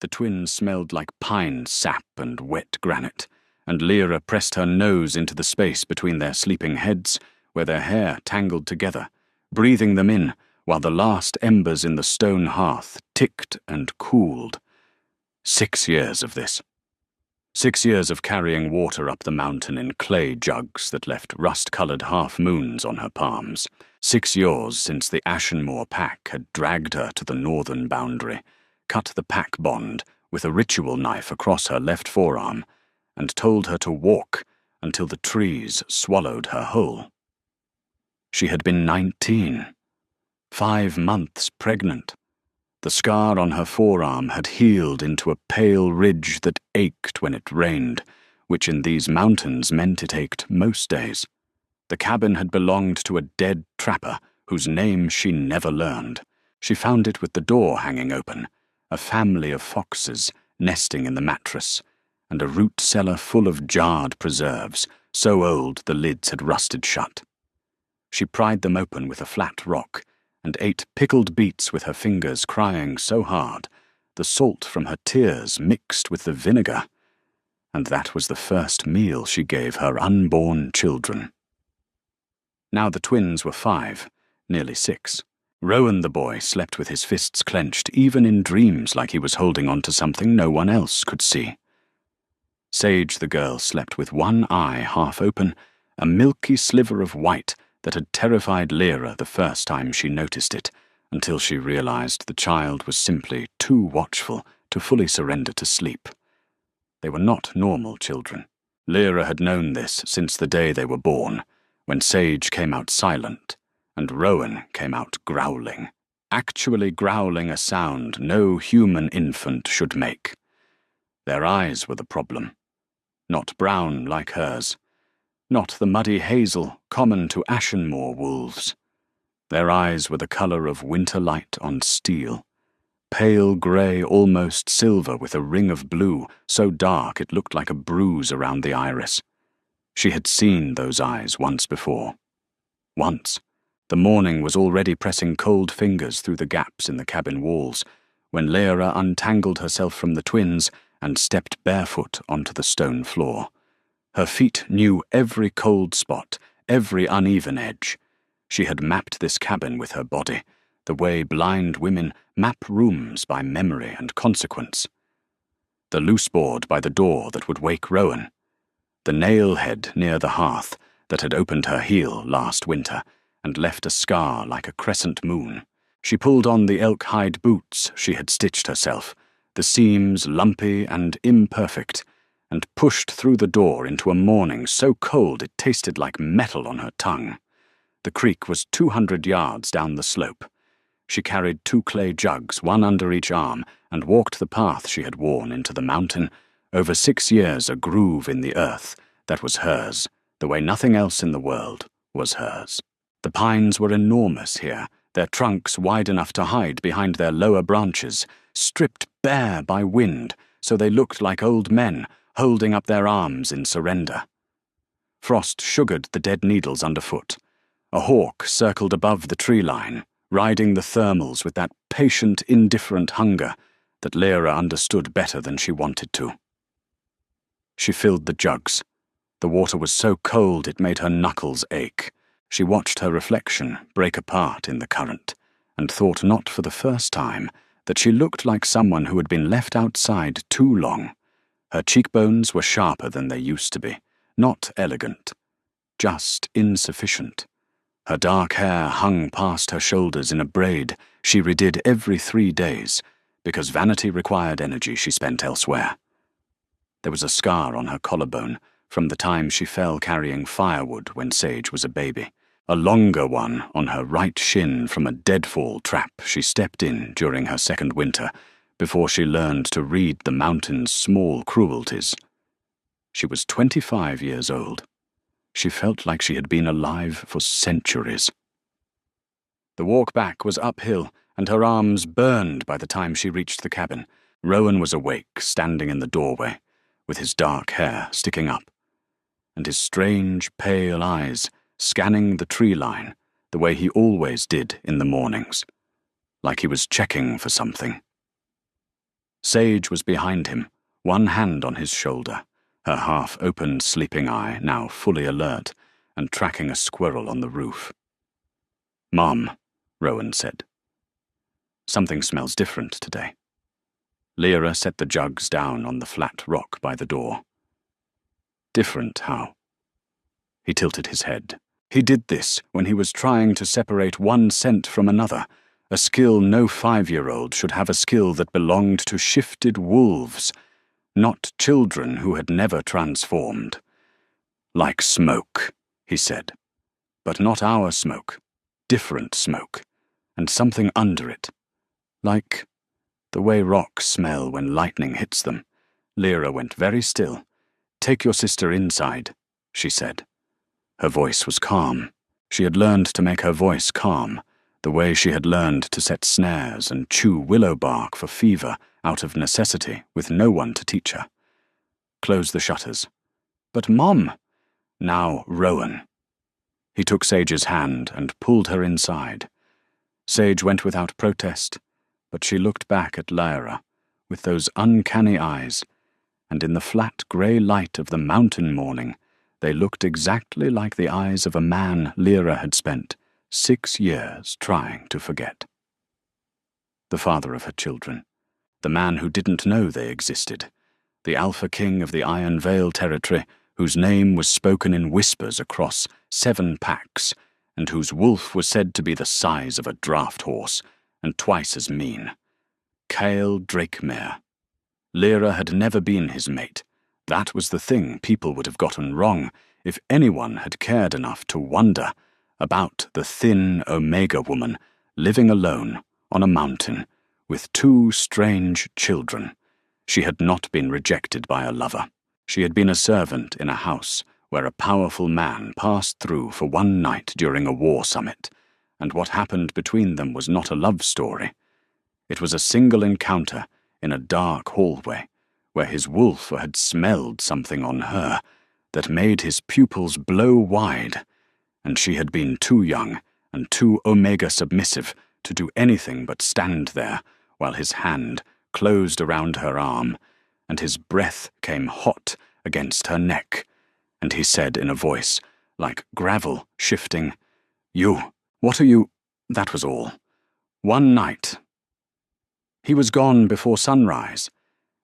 The twins smelled like pine sap and wet granite, and Lyra pressed her nose into the space between their sleeping heads, where their hair tangled together, breathing them in while the last embers in the stone hearth ticked and cooled. 6 years of this. 6 years of carrying water up the mountain in clay jugs that left rust-coloured half-moons on her palms. 6 years since the Ashenmoor pack had dragged her to the northern boundary, cut the pack bond with a ritual knife across her left forearm, and told her to walk until the trees swallowed her whole. She had been 19, 5 months pregnant. The scar on her forearm had healed into a pale ridge that ached when it rained, which in these mountains meant it ached most days. The cabin had belonged to a dead trapper whose name she never learned. She found it with the door hanging open, a family of foxes nesting in the mattress, and a root cellar full of jarred preserves, so old the lids had rusted shut. She pried them open with a flat rock, and ate pickled beets with her fingers, crying so hard, the salt from her tears mixed with the vinegar, and that was the first meal she gave her unborn children. Now the twins were 5, nearly 6. Rowan the boy slept with his fists clenched, even in dreams, like he was holding on to something no one else could see. Sage the girl slept with one eye half open, a milky sliver of white that had terrified Lyra the first time she noticed it, until she realized the child was simply too watchful to fully surrender to sleep. They were not normal children. Lyra had known this since the day they were born, when Sage came out silent, and Rowan came out growling, actually growling a sound no human infant should make. Their eyes were the problem, not brown like hers, not the muddy hazel common to Ashenmoor wolves. Their eyes were the colour of winter light on steel, pale grey, almost silver, with a ring of blue, so dark it looked like a bruise around the iris. She had seen those eyes once before. Once. The morning was already pressing cold fingers through the gaps in the cabin walls, when Lyra untangled herself from the twins and stepped barefoot onto the stone floor. Her feet knew every cold spot, every uneven edge. She had mapped this cabin with her body, the way blind women map rooms by memory and consequence. The loose board by the door that would wake Rowan. The nail head near the hearth that had opened her heel last winter and left a scar like a crescent moon. She pulled on the elk-hide boots she had stitched herself, the seams lumpy and imperfect, and pushed through the door into a morning so cold it tasted like metal on her tongue. The creek was 200 yards down the slope. She carried 2 clay jugs, one under each arm, and walked the path she had worn into the mountain, over 6 years a groove in the earth that was hers, the way nothing else in the world was hers. The pines were enormous here, their trunks wide enough to hide behind their lower branches, stripped bare by wind, so they looked like old men holding up their arms in surrender. Frost sugared the dead needles underfoot. A hawk circled above the tree line, riding the thermals with that patient, indifferent hunger that Lyra understood better than she wanted to. She filled the jugs. The water was so cold it made her knuckles ache. She watched her reflection break apart in the current, and thought not for the first time that she looked like someone who had been left outside too long. Her cheekbones were sharper than they used to be, not elegant, just insufficient. Her dark hair hung past her shoulders in a braid she redid every 3 days, because vanity required energy she spent elsewhere. There was a scar on her collarbone from the time she fell carrying firewood when Sage was a baby, a longer one on her right shin from a deadfall trap she stepped in during her second winter, before she learned to read the mountain's small cruelties. She was 25 years old. She felt like she had been alive for centuries. The walk back was uphill, and her arms burned by the time she reached the cabin. Rowan was awake, standing in the doorway, with his dark hair sticking up, and his strange, pale eyes scanning the tree line the way he always did in the mornings, like he was checking for something. Sage was behind him, one hand on his shoulder, her half-opened sleeping eye now fully alert and tracking a squirrel on the roof. "Mom," Rowan said. "Something smells different today." Lyra set the jugs down on the flat rock by the door. "Different how?" He tilted his head. He did this when he was trying to separate one scent from another, a skill no 5-year-old should have, a skill that belonged to shifted wolves, not children who had never transformed. "Like smoke," he said. "But not our smoke. Different smoke. And something under it. Like the way rocks smell when lightning hits them." Lyra went very still. "Take your sister inside," she said. Her voice was calm. She had learned to make her voice calm, the way she had learned to set snares and chew willow bark for fever out of necessity with no one to teach her. "Close the shutters." "But Mom—" "Now, Rowan." He took Sage's hand and pulled her inside. Sage went without protest, but she looked back at Lyra with those uncanny eyes, and in the flat grey light of the mountain morning, they looked exactly like the eyes of a man Lyra had spent 6 years trying to forget. The father of her children, the man who didn't know they existed, the Alpha King of the Iron Vale territory, whose name was spoken in whispers across 7 packs, and whose wolf was said to be the size of a draft horse, and twice as mean. Kale Drakemare. Lyra had never been his mate. That was the thing people would have gotten wrong if anyone had cared enough to wonder about the thin Omega woman living alone on a mountain with 2 strange children. She had not been rejected by a lover. She had been a servant in a house where a powerful man passed through for one night during a war summit, and what happened between them was not a love story. It was a single encounter in a dark hallway, where his wolf had smelled something on her that made his pupils blow wide, and she had been too young and too Omega submissive to do anything but stand there while his hand closed around her arm, and his breath came hot against her neck, and he said in a voice like gravel shifting, "You, what are you—" That was all. One night. He was gone before sunrise,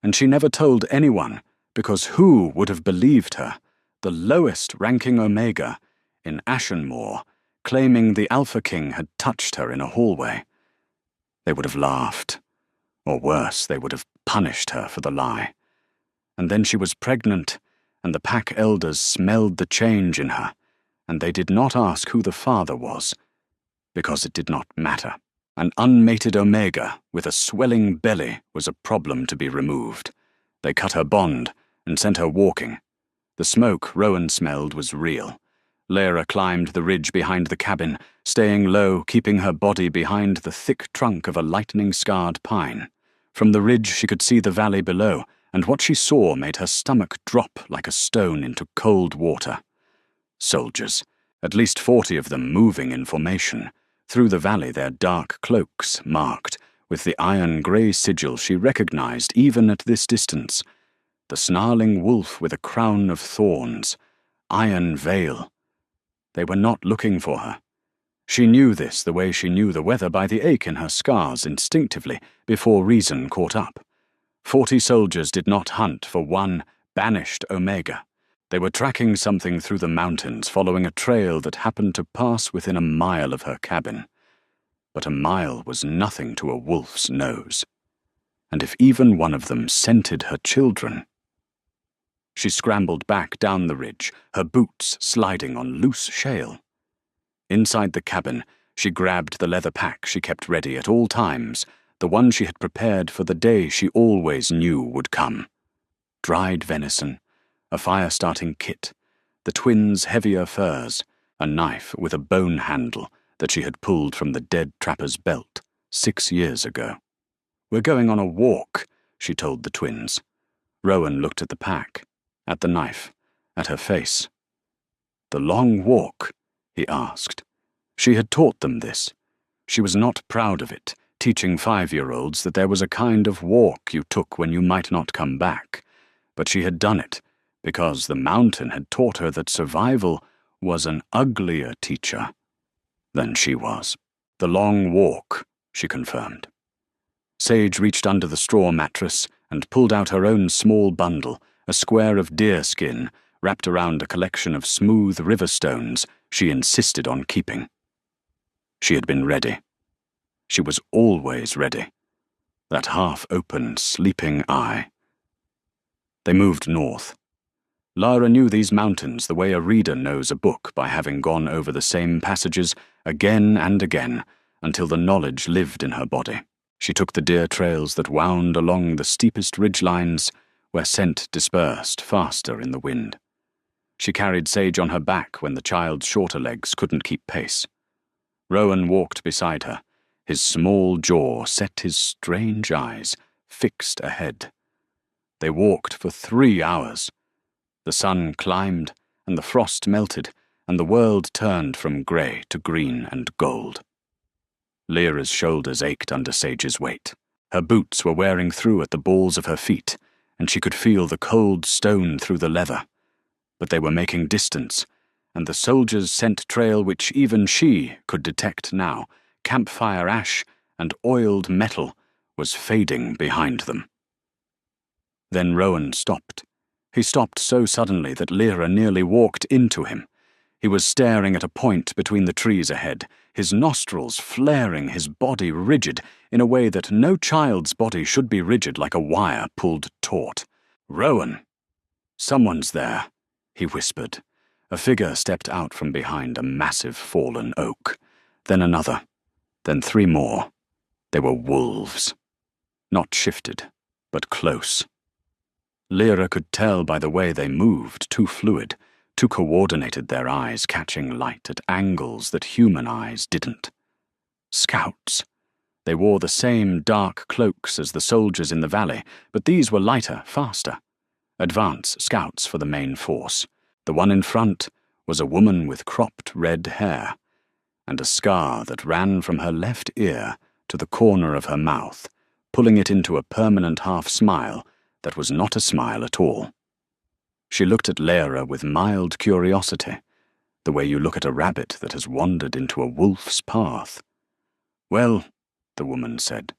and she never told anyone, because who would have believed her, the lowest-ranking Omega, in Ashenmoor, claiming the Alpha King had touched her in a hallway? They would have laughed. Or worse, they would have punished her for the lie. And then she was pregnant, and the pack elders smelled the change in her, and they did not ask who the father was, because it did not matter. An unmated Omega with a swelling belly was a problem to be removed. They cut her bond and sent her walking. The smoke Rowan smelled was real. Lyra climbed the ridge behind the cabin, staying low, keeping her body behind the thick trunk of a lightning-scarred pine. From the ridge she could see the valley below, and what she saw made her stomach drop like a stone into cold water. Soldiers, at least 40 of them moving in formation. Through the valley their dark cloaks marked, with the iron-grey sigil she recognized even at this distance. The snarling wolf with a crown of thorns. Iron Vale. They were not looking for her. She knew this the way she knew the weather by the ache in her scars instinctively, before reason caught up. 40 soldiers did not hunt for one banished Omega. They were tracking something through the mountains, following a trail that happened to pass within a mile of her cabin. But a mile was nothing to a wolf's nose. And if even one of them scented her children— She scrambled back down the ridge, her boots sliding on loose shale. Inside the cabin, she grabbed the leather pack she kept ready at all times, the one she had prepared for the day she always knew would come. Dried venison, a fire-starting kit, the twins' heavier furs, a knife with a bone handle that she had pulled from the dead trapper's belt 6 years ago. "We're going on a walk," she told the twins. Rowan looked at the pack, at the knife, at her face. "The long walk?" he asked. She had taught them this. She was not proud of it, teaching 5-year-olds that there was a kind of walk you took when you might not come back, but she had done it because the mountain had taught her that survival was an uglier teacher than she was. The long walk, she confirmed. Sage reached under the straw mattress and pulled out her own small bundle, a square of deer skin wrapped around a collection of smooth river stones she insisted on keeping. She had been ready. She was always ready. That half-open, sleeping eye. They moved north. Lara knew these mountains the way a reader knows a book by having gone over the same passages again and again until the knowledge lived in her body. She took the deer trails that wound along the steepest ridgelines where scent dispersed faster in the wind. She carried Sage on her back when the child's shorter legs couldn't keep pace. Rowan walked beside her, his small jaw set, his strange eyes fixed ahead. They walked for 3 hours. The sun climbed, and the frost melted, and the world turned from grey to green and gold. Lyra's shoulders ached under Sage's weight. Her boots were wearing through at the balls of her feet, and she could feel the cold stone through the leather. But they were making distance, and the soldiers' scent trail which even she could detect now, campfire ash and oiled metal, was fading behind them. Then Rowan stopped. He stopped so suddenly that Lyra nearly walked into him. He was staring at a point between the trees ahead, his nostrils flaring, his body rigid, in a way that no child's body should be rigid like a wire pulled taut. "Rowan! Someone's there," he whispered. A figure stepped out from behind a massive fallen oak. Then another. Then 3 more. They were wolves. Not shifted, but close. Lyra could tell by the way they moved, too fluid, too coordinated, their eyes catching light at angles that human eyes didn't. Scouts. They wore the same dark cloaks as the soldiers in the valley, but these were lighter, faster. Advance scouts for the main force. The one in front was a woman with cropped red hair, and a scar that ran from her left ear to the corner of her mouth, pulling it into a permanent half-smile that was not a smile at all. She looked at Lyra with mild curiosity, the way you look at a rabbit that has wandered into a wolf's path. "Well," the woman said,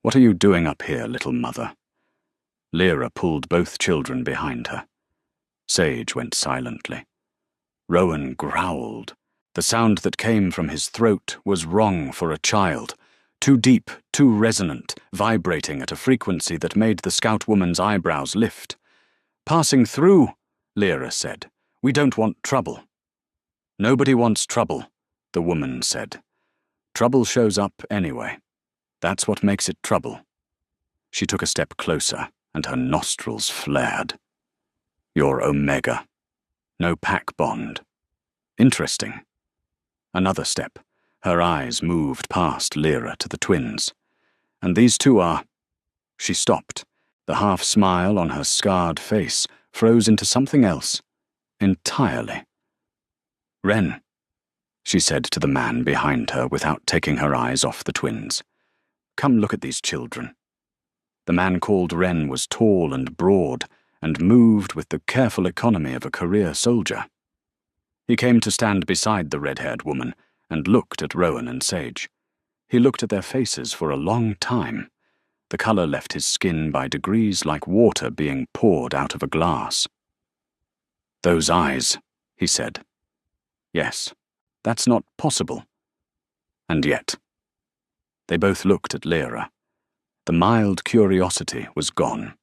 "what are you doing up here, little mother?" Lyra pulled both children behind her. Sage went silently. Rowan growled. The sound that came from his throat was wrong for a child. Too deep, too resonant, vibrating at a frequency that made the scout woman's eyebrows lift. "Passing through," Lyra said. "We don't want trouble." "Nobody wants trouble," the woman said. "Trouble shows up anyway. That's what makes it trouble." She took a step closer, and her nostrils flared. "You're Omega. No pack bond. Interesting." Another step. Her eyes moved past Lyra to the twins. "And these two are—" She stopped. The half-smile on her scarred face froze into something else, entirely. "Ren," she said to the man behind her without taking her eyes off the twins. "Come look at these children." The man called Ren was tall and broad, and moved with the careful economy of a career soldier. He came to stand beside the red-haired woman and looked at Rowan and Sage. He looked at their faces for a long time. The colour left his skin by degrees like water being poured out of a glass. "Those eyes," he said. "Yes, that's not possible." And yet. They both looked at Lyra. The mild curiosity was gone.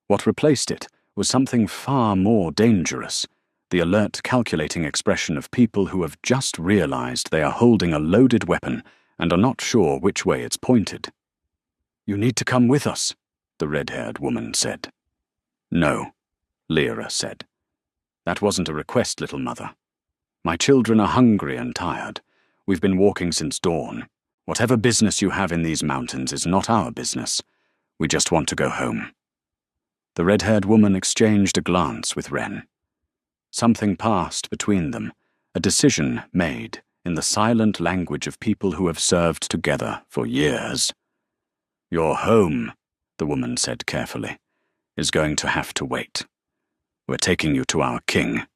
What replaced it was something far more dangerous, the alert, calculating expression of people who have just realized they are holding a loaded weapon and are not sure which way it's pointed. "You need to come with us," the red-haired woman said. "No," Lyra said. "That wasn't a request, little mother. My children are hungry and tired. We've been walking since dawn. Whatever business you have in these mountains is not our business. We just want to go home." The red-haired woman exchanged a glance with Ren. Something passed between them, a decision made in the silent language of people who have served together for years. "Your home," the woman said carefully, "is going to have to wait. We're taking you to our king."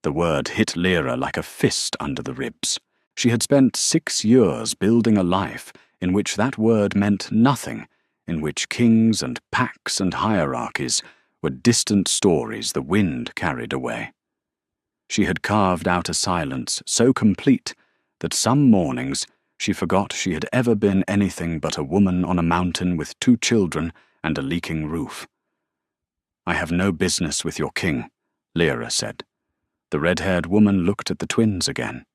The word hit Lyra like a fist under the ribs. She had spent 6 years building a life in which that word meant nothing, in which kings and pacts and hierarchies were distant stories the wind carried away. She had carved out a silence so complete that some mornings she forgot she had ever been anything but a woman on a mountain with 2 children and a leaking roof. "I have no business with your king," Lyra said. The red-haired woman looked at the twins again,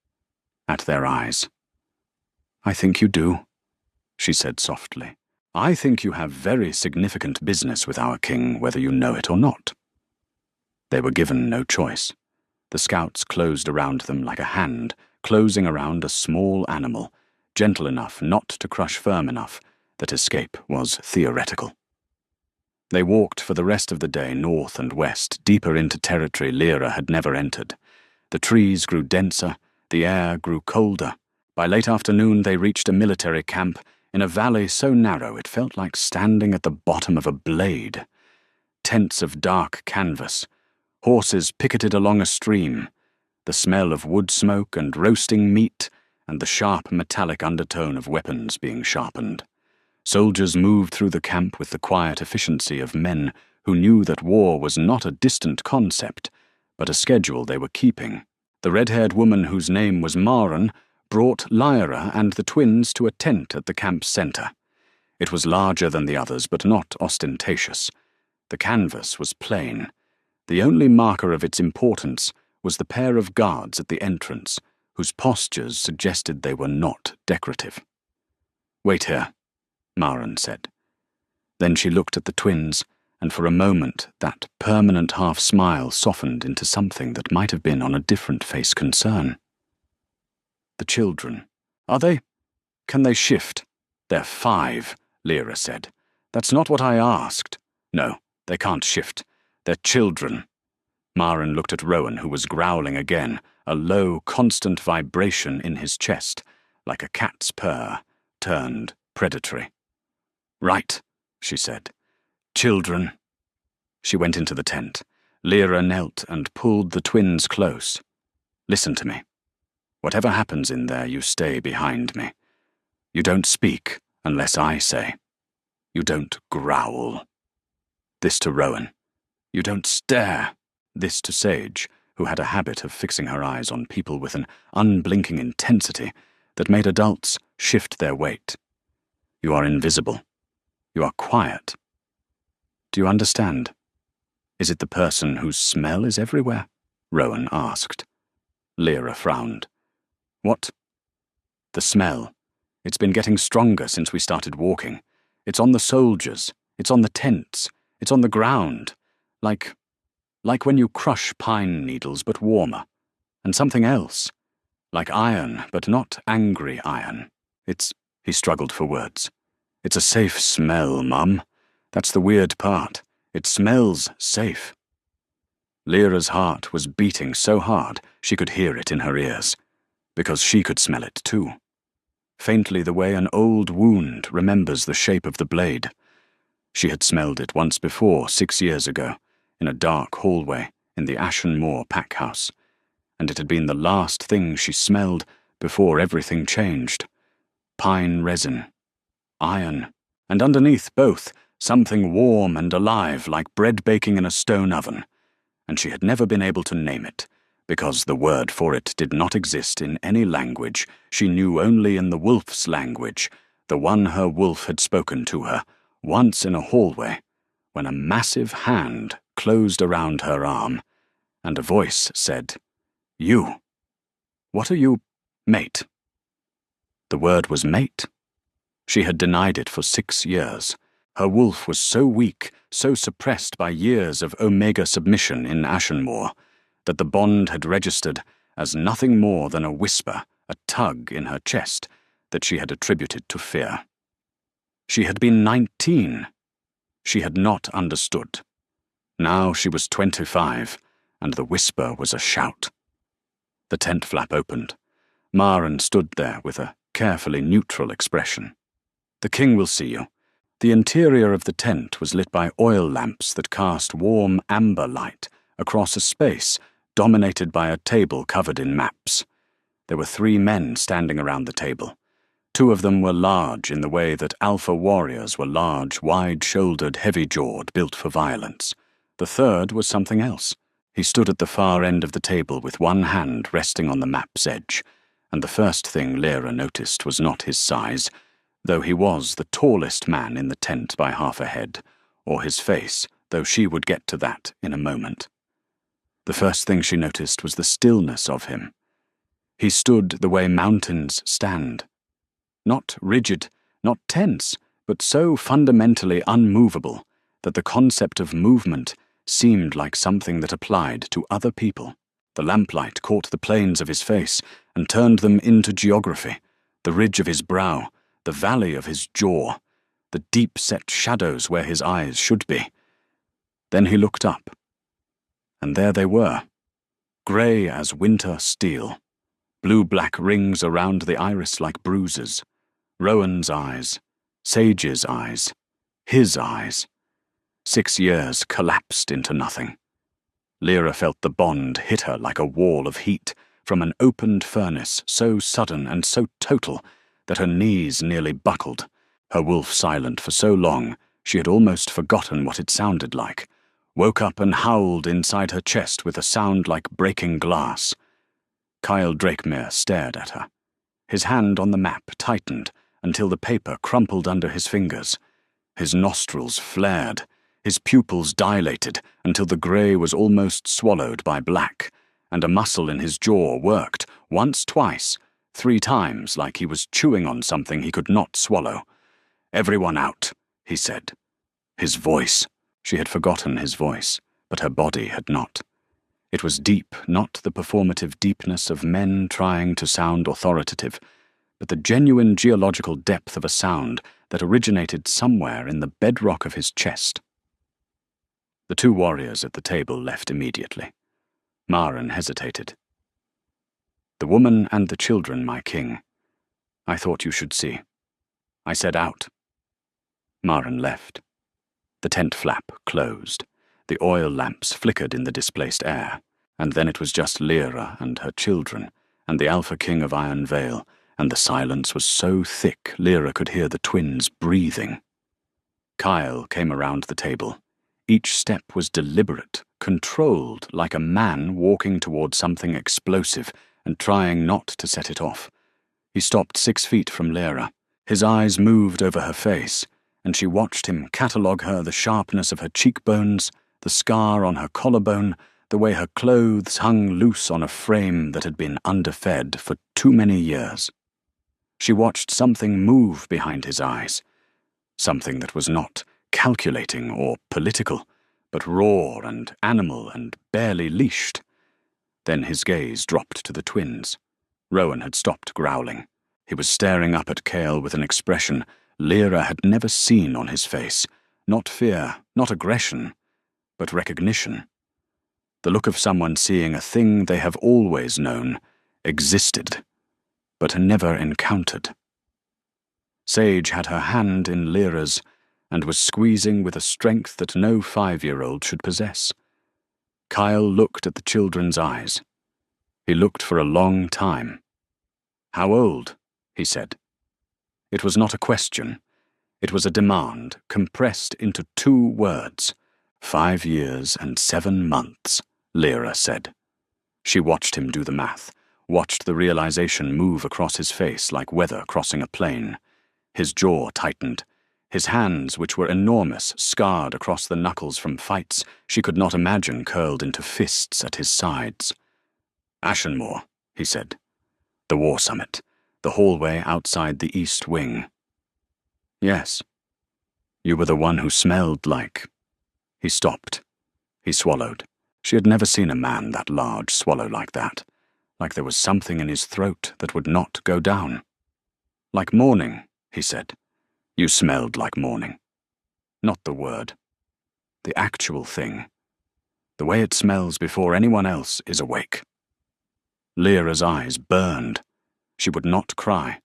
at their eyes. "I think you do," she said softly. "I think you have very significant business with our king, whether you know it or not." They were given no choice. The scouts closed around them like a hand, closing around a small animal, gentle enough not to crush firm enough that escape was theoretical. They walked for the rest of the day north and west, deeper into territory Lyra had never entered. The trees grew denser, the air grew colder. By late afternoon they reached a military camp in a valley so narrow it felt like standing at the bottom of a blade. Tents of dark canvas, horses picketed along a stream, the smell of wood smoke and roasting meat, and the sharp metallic undertone of weapons being sharpened. Soldiers moved through the camp with the quiet efficiency of men who knew that war was not a distant concept, but a schedule they were keeping. The red-haired woman whose name was Maren brought Lyra and the twins to a tent at the camp's center. It was larger than the others, but not ostentatious. The canvas was plain. The only marker of its importance was the pair of guards at the entrance, whose postures suggested they were not decorative. "Wait here," Maren said. Then she looked at the twins, and for a moment that permanent half-smile softened into something that might have been on a different face concern. "The children. Are they? Can they shift?" "They're 5, Lyra said. "That's not what I asked." "No, they can't shift. They're children." Maren looked at Rowan, who was growling again, a low, constant vibration in his chest, like a cat's purr, turned predatory. "Right," she said. "Children." She went into the tent. Lyra knelt and pulled the twins close. "Listen to me. Whatever happens in there, you stay behind me. You don't speak unless I say. You don't growl." This to Rowan. "You don't stare." This to Sage, who had a habit of fixing her eyes on people with an unblinking intensity that made adults shift their weight. "You are invisible. You are quiet. Do you understand? Is it the person whose smell is everywhere?" Rowan asked. Lyra frowned. "What?" "The smell. It's been getting stronger since we started walking. It's on the soldiers. It's on the tents. It's on the ground. Like when you crush pine needles, but warmer. And something else. Like iron, but not angry iron. He struggled for words. "It's a safe smell, Mum. That's the weird part. It smells safe." Lyra's heart was beating so hard she could hear it in her ears, because she could smell it too. Faintly the way an old wound remembers the shape of the blade. She had smelled it once before, 6 years ago, in a dark hallway in the Ashen Moor pack house, and it had been the last thing she smelled before everything changed. Pine resin. Iron. And underneath both, something warm and alive like bread baking in a stone oven. And she had never been able to name it, because the word for it did not exist in any language she knew only in the wolf's language, the one her wolf had spoken to her, once in a hallway, when a massive hand closed around her arm, and a voice said, "You. What are you, mate?" The word was mate. She had denied it for 6 years. Her wolf was so weak, so suppressed by years of omega submission in Ashenmoor, that the bond had registered as nothing more than a whisper, a tug in her chest that she had attributed to fear. She had been 19. She had not understood. Now she was 25, and the whisper was a shout. The tent flap opened. Maren stood there with a carefully neutral expression. "The king will see you." The interior of the tent was lit by oil lamps that cast warm amber light across a space dominated by a table covered in maps. There were 3 men standing around the table. 2 of them were large in the way that alpha warriors were large, wide-shouldered, heavy-jawed, built for violence. The third was something else. He stood at the far end of the table with one hand resting on the map's edge, and the first thing Lyra noticed was not his size, though he was the tallest man in the tent by half a head, or his face, though she would get to that in a moment. The first thing she noticed was the stillness of him. He stood the way mountains stand. Not rigid, not tense, but so fundamentally unmovable that the concept of movement seemed like something that applied to other people. The lamplight caught the planes of his face and turned them into geography, the ridge of his brow, the valley of his jaw, the deep-set shadows where his eyes should be. Then he looked up, and there they were, grey as winter steel, blue-black rings around the iris like bruises. Rowan's eyes, Sage's eyes, his eyes. 6 years collapsed into nothing. Lyra felt the bond hit her like a wall of heat from an opened furnace so sudden and so total that her knees nearly buckled, her wolf silent for so long she had almost forgotten what it sounded like, woke up and howled inside her chest with a sound like breaking glass. Kyle Drakemere stared at her. His hand on the map tightened until the paper crumpled under his fingers. His nostrils flared, his pupils dilated until the grey was almost swallowed by black, and a muscle in his jaw worked, once, twice, 3 times like he was chewing on something he could not swallow. "Everyone out," he said. His voice. She had forgotten his voice, but her body had not. It was deep, not the performative deepness of men trying to sound authoritative, but the genuine geological depth of a sound that originated somewhere in the bedrock of his chest. The 2 warriors at the table left immediately. Maren hesitated. "The woman and the children, my king. I thought you should see. I said out." Maren left. The tent flap closed. The oil lamps flickered in the displaced air, and then it was just Lyra and her children, and the Alpha King of Iron Vale, and the silence was so thick Lyra could hear the twins breathing. Kyle came around the table. Each step was deliberate, controlled, like a man walking toward something explosive and trying not to set it off. He stopped 6 feet from Lyra. His eyes moved over her face, and she watched him catalogue her the sharpness of her cheekbones, the scar on her collarbone, the way her clothes hung loose on a frame that had been underfed for too many years. She watched something move behind his eyes, something that was not calculating or political, but raw and animal and barely leashed. Then his gaze dropped to the twins. Rowan had stopped growling. He was staring up at Cale with an expression Lyra had never seen on his face, not fear, not aggression, but recognition. The look of someone seeing a thing they have always known existed, but never encountered. Sage had her hand in Lyra's and was squeezing with a strength that no 5-year-old should possess. Kyle looked at the children's eyes. He looked for a long time. "How old?" he said. It was not a question. It was a demand, compressed into 2 words. 5 years and 7 months, Lyra said. She watched him do the math, watched the realization move across his face like weather crossing a plain. His jaw tightened. His hands, which were enormous, scarred across the knuckles from fights she could not imagine curled into fists at his sides. "Ashenmore," he said. "The war summit. The hallway outside the east wing." "Yes. You were the one who smelled like—" He stopped. He swallowed. She had never seen a man that large swallow like that, like there was something in his throat that would not go down. "Like morning," he said. "You smelled like morning. Not the word. The actual thing. The way it smells before anyone else is awake." Lyra's eyes burned. She would not cry.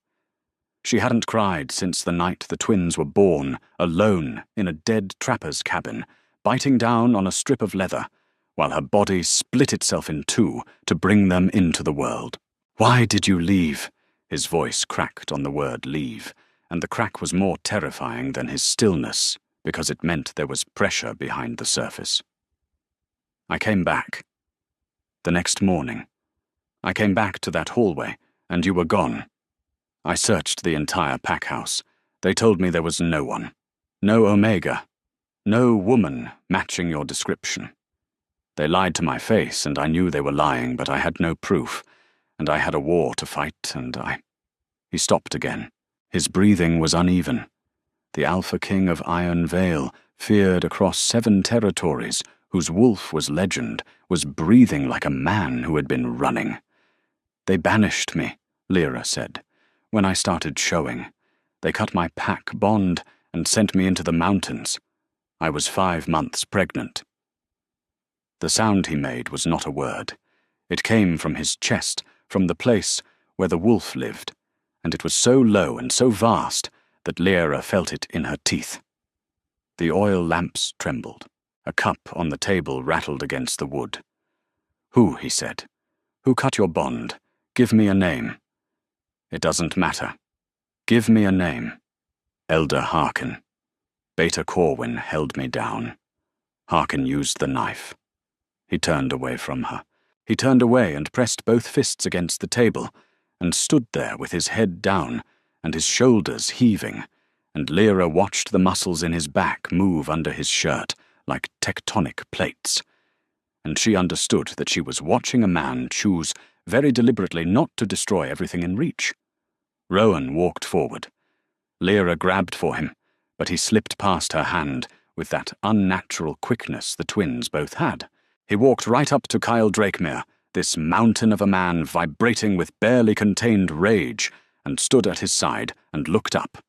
She hadn't cried since the night the twins were born, alone in a dead trapper's cabin, biting down on a strip of leather, while her body split itself in two to bring them into the world. "Why did you leave?" His voice cracked on the word leave, and the crack was more terrifying than his stillness, because it meant there was pressure behind the surface. I came back. The next morning. I came back to that hallway, and you were gone. I searched the entire pack house. They told me there was no one. No Omega. No woman matching your description. They lied to my face, and I knew they were lying, but I had no proof, and I had a war to fight, and I... He stopped again. His breathing was uneven. The Alpha King of Iron Vale, feared across 7 territories, whose wolf was legend, was breathing like a man who had been running. "They banished me," Lyra said, "when I started showing. They cut my pack bond and sent me into the mountains. I was 5 months pregnant." The sound he made was not a word. It came from his chest, from the place where the wolf lived, and it was so low and so vast that Lyra felt it in her teeth. The oil lamps trembled. A cup on the table rattled against the wood. "Who?" he said. "Who cut your bond? Give me a name." "It doesn't matter. Give me a name." "Elder Harkin." Beta Corwin held me down. Harkin used the knife. He turned away from her. He turned away and pressed both fists against the table, and stood there with his head down and his shoulders heaving, and Lyra watched the muscles in his back move under his shirt like tectonic plates. And she understood that she was watching a man choose very deliberately not to destroy everything in reach. Rowan walked forward. Lyra grabbed for him, but he slipped past her hand with that unnatural quickness the twins both had. He walked right up to Kyle Drakemere, this mountain of a man vibrating with barely contained rage, and stood at his side and looked up.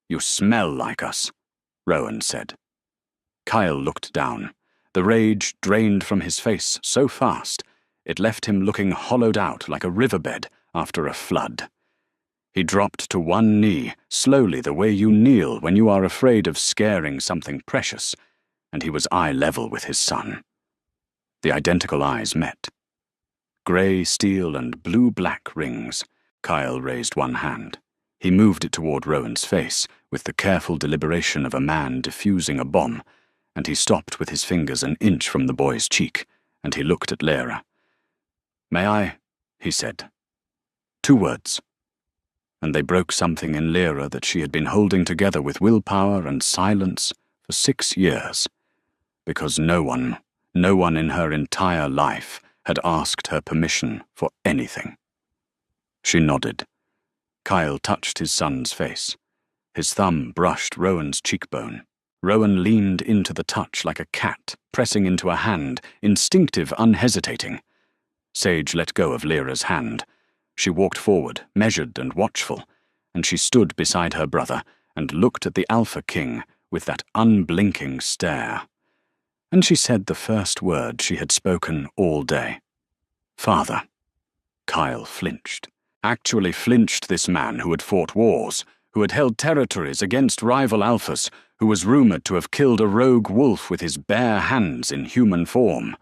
"You smell like us," Rowan said. Kyle looked down. The rage drained from his face so fast, it left him looking hollowed out like a riverbed after a flood. He dropped to one knee, slowly the way you kneel when you are afraid of scaring something precious, and he was eye level with his son. The identical eyes met. Grey steel and blue-black rings. Kyle raised one hand. He moved it toward Rowan's face, with the careful deliberation of a man defusing a bomb, and he stopped with his fingers an inch from the boy's cheek, and he looked at Lyra. "May I?" he said. 2 words. And they broke something in Lyra that she had been holding together with willpower and silence for 6 years, because no one in her entire life had asked her permission for anything. She nodded. Kyle touched his son's face. His thumb brushed Rowan's cheekbone. Rowan leaned into the touch like a cat, pressing into a hand, instinctive, unhesitating. Sage let go of Lyra's hand. She walked forward, measured and watchful, and she stood beside her brother and looked at the Alpha King with that unblinking stare. And she said the first word she had spoken all day. "Father." Kyle flinched. Actually flinched, this man who had fought wars, who had held territories against rival alphas, who was rumored to have killed a rogue wolf with his bare hands in human form.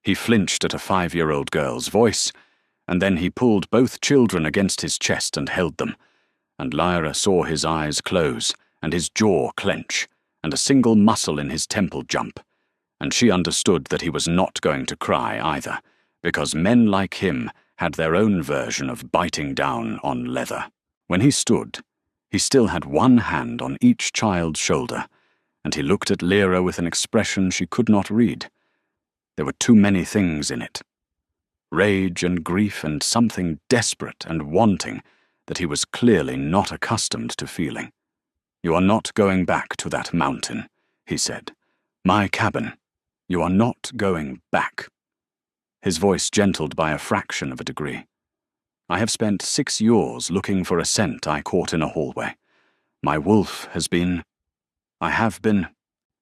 He flinched at a 5-year-old girl's voice, and then he pulled both children against his chest and held them, and Lyra saw his eyes close, and his jaw clench, and a single muscle in his temple jump, and she understood that he was not going to cry either, because men like him had their own version of biting down on leather. When he stood, he still had one hand on each child's shoulder, and he looked at Lyra with an expression she could not read. There were too many things in it. Rage and grief and something desperate and wanting that he was clearly not accustomed to feeling. "You are not going back to that mountain," he said. "My cabin. You are not going back." His voice gentled by a fraction of a degree. "I have spent 6 years looking for a scent I caught in a hallway. My wolf has been... I have been..."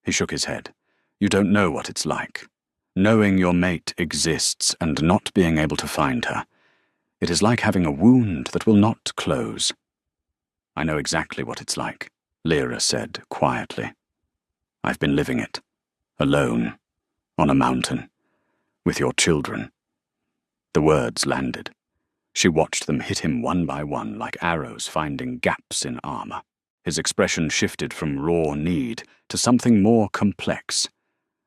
He shook his head. "You don't know what it's like. Knowing your mate exists and not being able to find her. It is like having a wound that will not close. I know exactly what it's like, Lyra said quietly. I've been living it, alone, on a mountain, with your children. The words landed. She watched them hit him one by one like arrows finding gaps in armor. His expression shifted from raw need to something more complex,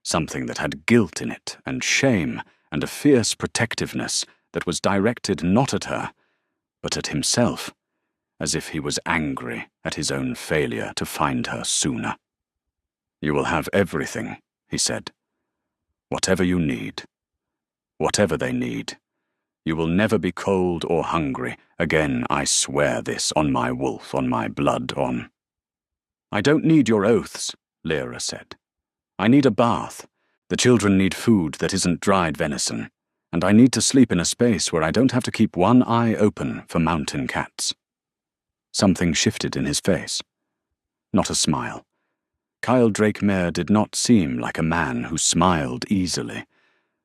something that had guilt in it and shame and a fierce protectiveness that was directed not at her, but at himself, as if he was angry at his own failure to find her sooner. You will have everything, he said. Whatever you need. Whatever they need. You will never be cold or hungry. Again, I swear this on my wolf, on my blood, on... I don't need your oaths, Lyra said. I need a bath. The children need food that isn't dried venison, and I need to sleep in a space where I don't have to keep one eye open for mountain cats. Something shifted in his face. Not a smile. Kyle Drakemere did not seem like a man who smiled easily,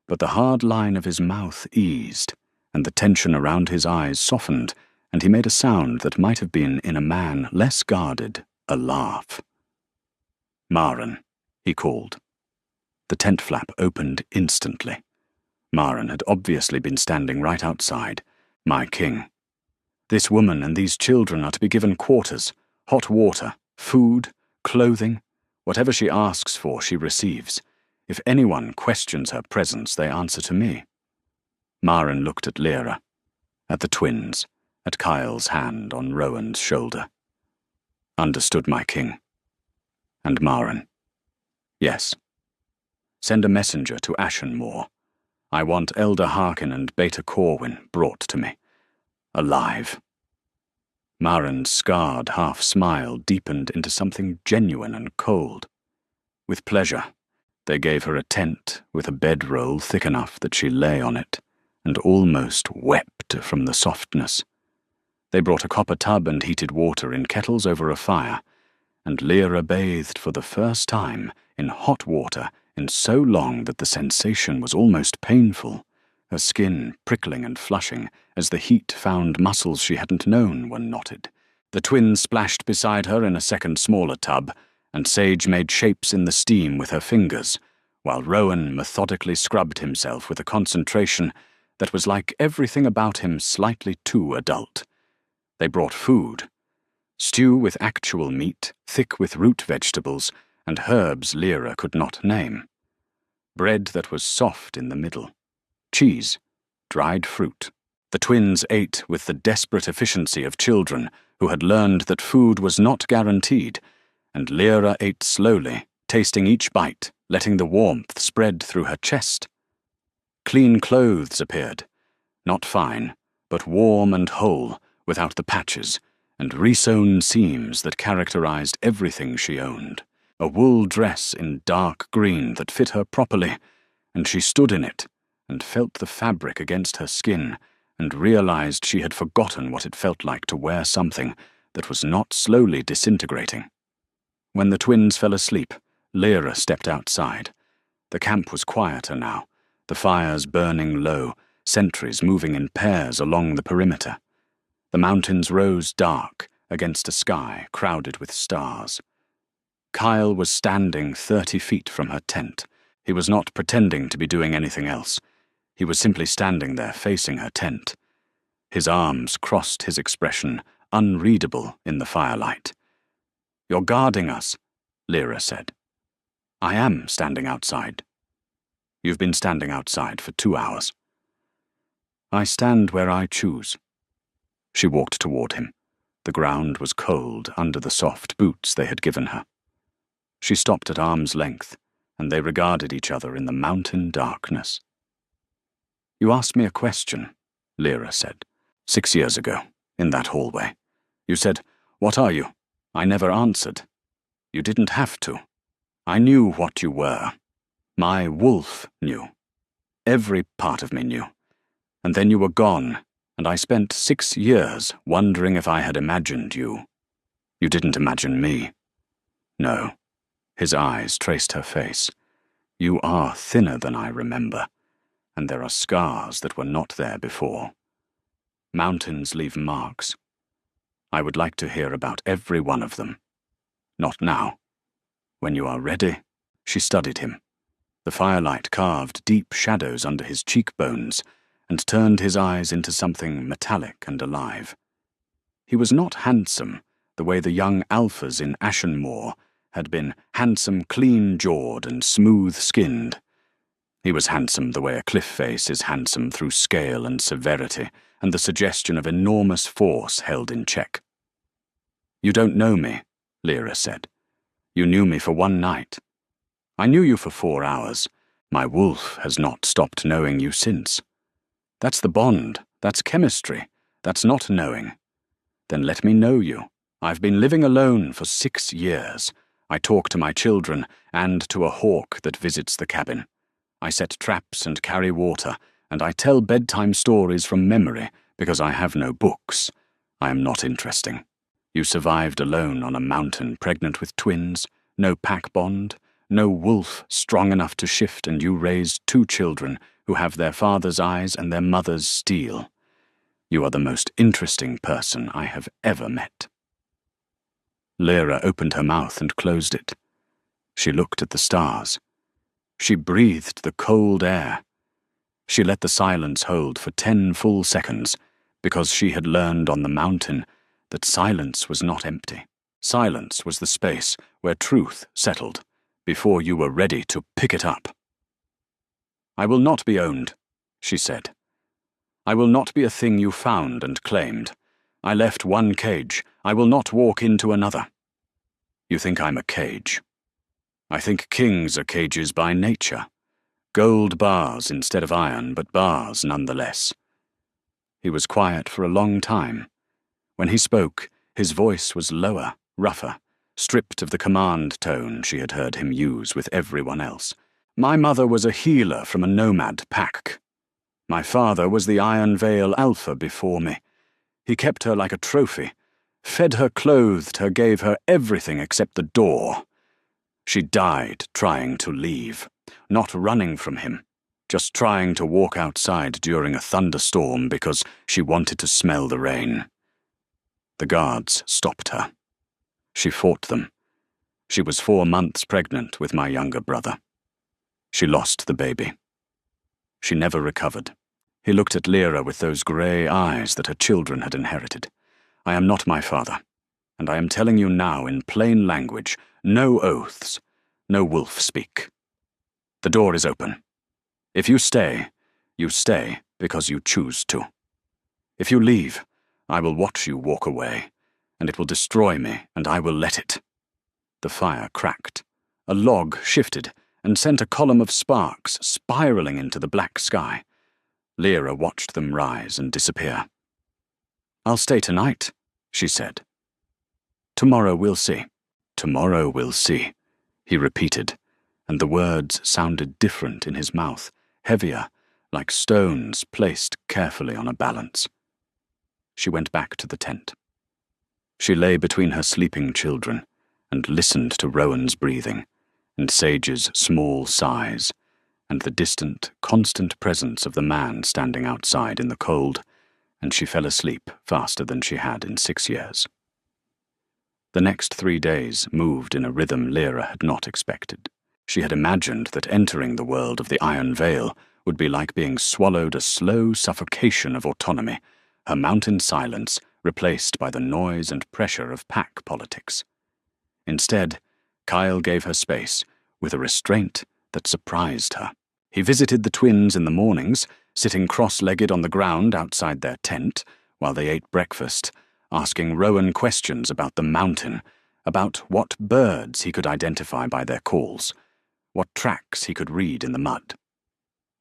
but the hard line of his mouth eased, and the tension around his eyes softened, and he made a sound that might have been, in a man less guarded, a laugh. Maren, he called. The tent flap opened instantly. Maren had obviously been standing right outside, my king. This woman and these children are to be given quarters, hot water, food, clothing. Whatever she asks for, she receives. If anyone questions her presence, they answer to me. Maren looked at Lyra, at the twins, at Kyle's hand on Rowan's shoulder. Understood, my king. And Maren. Yes. Send a messenger to Ashenmoor. I want Elder Harkin and Beta Corwin brought to me. Alive. Maren's scarred half-smile deepened into something genuine and cold. With pleasure, they gave her a tent with a bedroll thick enough that she lay on it, and almost wept from the softness. They brought a copper tub and heated water in kettles over a fire, and Lyra bathed for the first time in hot water in so long that the sensation was almost painful, her skin prickling and flushing as the heat found muscles she hadn't known were knotted. The twins splashed beside her in a second smaller tub, and Sage made shapes in the steam with her fingers, while Rowan methodically scrubbed himself with a concentration that was like everything about him slightly too adult. They brought food. Stew with actual meat, thick with root vegetables, and herbs Lyra could not name. Bread that was soft in the middle. Cheese. Dried fruit. The twins ate with the desperate efficiency of children who had learned that food was not guaranteed, and Lyra ate slowly, tasting each bite, letting the warmth spread through her chest. Clean clothes appeared, not fine, but warm and whole, without the patches, and resewn seams that characterized everything she owned. A wool dress in dark green that fit her properly, and she stood in it, and felt the fabric against her skin, and realized she had forgotten what it felt like to wear something that was not slowly disintegrating. When the twins fell asleep, Lyra stepped outside. The camp was quieter now, the fires burning low, sentries moving in pairs along the perimeter. The mountains rose dark against a sky crowded with stars. Kyle was standing 30 feet from her tent. He was not pretending to be doing anything else. He was simply standing there facing her tent. His arms crossed his expression, unreadable in the firelight. "You're guarding us," Lyra said. "I am standing outside." "You've been standing outside for 2 hours." "I stand where I choose." She walked toward him. The ground was cold under the soft boots they had given her. She stopped at arm's length, and they regarded each other in the mountain darkness. "You asked me a question," Lyra said, 6 years ago, in that hallway. You said, 'What are you?' I never answered. You didn't have to. I knew what you were. My wolf knew. Every part of me knew. And then you were gone, and I spent 6 years wondering if I had imagined you. You didn't imagine me." "No." His eyes traced her face. "You are thinner than I remember, and there are scars that were not there before." Mountains leave marks. I would like to hear about every one of them. Not now. When you are ready. She studied him. The firelight carved deep shadows under his cheekbones and turned his eyes into something metallic and alive. He was not handsome, the way the young alphas in Ashenmoor had been handsome, clean-jawed and smooth-skinned. He was handsome the way a cliff face is handsome through scale and severity and the suggestion of enormous force held in check. "You don't know me," Lyra said. "You knew me for one night. I knew you for 4 hours. My wolf has not stopped knowing you since. That's the bond. That's chemistry. That's not knowing. Then let me know you. I've been living alone for 6 years. I talk to my children and to a hawk that visits the cabin. I set traps and carry water, and I tell bedtime stories from memory because I have no books. I am not interesting. You survived alone on a mountain pregnant with twins, no pack bond, no wolf strong enough to shift, and you raised 2 children who have their father's eyes and their mother's steel. You are the most interesting person I have ever met." Lyra opened her mouth and closed it. She looked at the stars. She breathed the cold air. She let the silence hold for 10 full seconds, because she had learned on the mountain that silence was not empty. Silence was the space where truth settled, before you were ready to pick it up. "I will not be owned," she said. "I will not be a thing you found and claimed. I left one cage. I will not walk into another. You think I'm a cage. I think kings are cages by nature. Gold bars instead of iron, but bars nonetheless." He was quiet for a long time. When he spoke, his voice was lower, rougher, stripped of the command tone she had heard him use with everyone else. "My mother was a healer from a nomad pack. My father was the Iron Veil Alpha before me. He kept her like a trophy, fed her, clothed her, gave her everything except the door. She died trying to leave, not running from him, just trying to walk outside during a thunderstorm because she wanted to smell the rain. The guards stopped her. She fought them. She was 4 months pregnant with my younger brother. She lost the baby. She never recovered." He looked at Lyra with those grey eyes that her children had inherited. "I am not my father, and I am telling you now in plain language, no oaths, no wolf speak. The door is open. If you stay because you choose to. If you leave, I will watch you walk away, and it will destroy me, and I will let it." The fire cracked. A log shifted and sent a column of sparks spiraling into the black sky. Lyra watched them rise and disappear. "I'll stay tonight," she said. "Tomorrow we'll see." "Tomorrow we'll see," he repeated, and the words sounded different in his mouth, heavier, like stones placed carefully on a balance. She went back to the tent. She lay between her sleeping children and listened to Rowan's breathing, and Sage's small sighs, and the distant, constant presence of the man standing outside in the cold, and she fell asleep faster than she had in 6 years. The next 3 days moved in a rhythm Lyra had not expected. She had imagined that entering the world of the Iron Veil would be like being swallowed a slow suffocation of autonomy, her mountain silence replaced by the noise and pressure of pack politics. Instead, Kyle gave her space, with a restraint that surprised her. He visited the twins in the mornings, sitting cross-legged on the ground outside their tent while they ate breakfast, asking Rowan questions about the mountain, about what birds he could identify by their calls, what tracks he could read in the mud.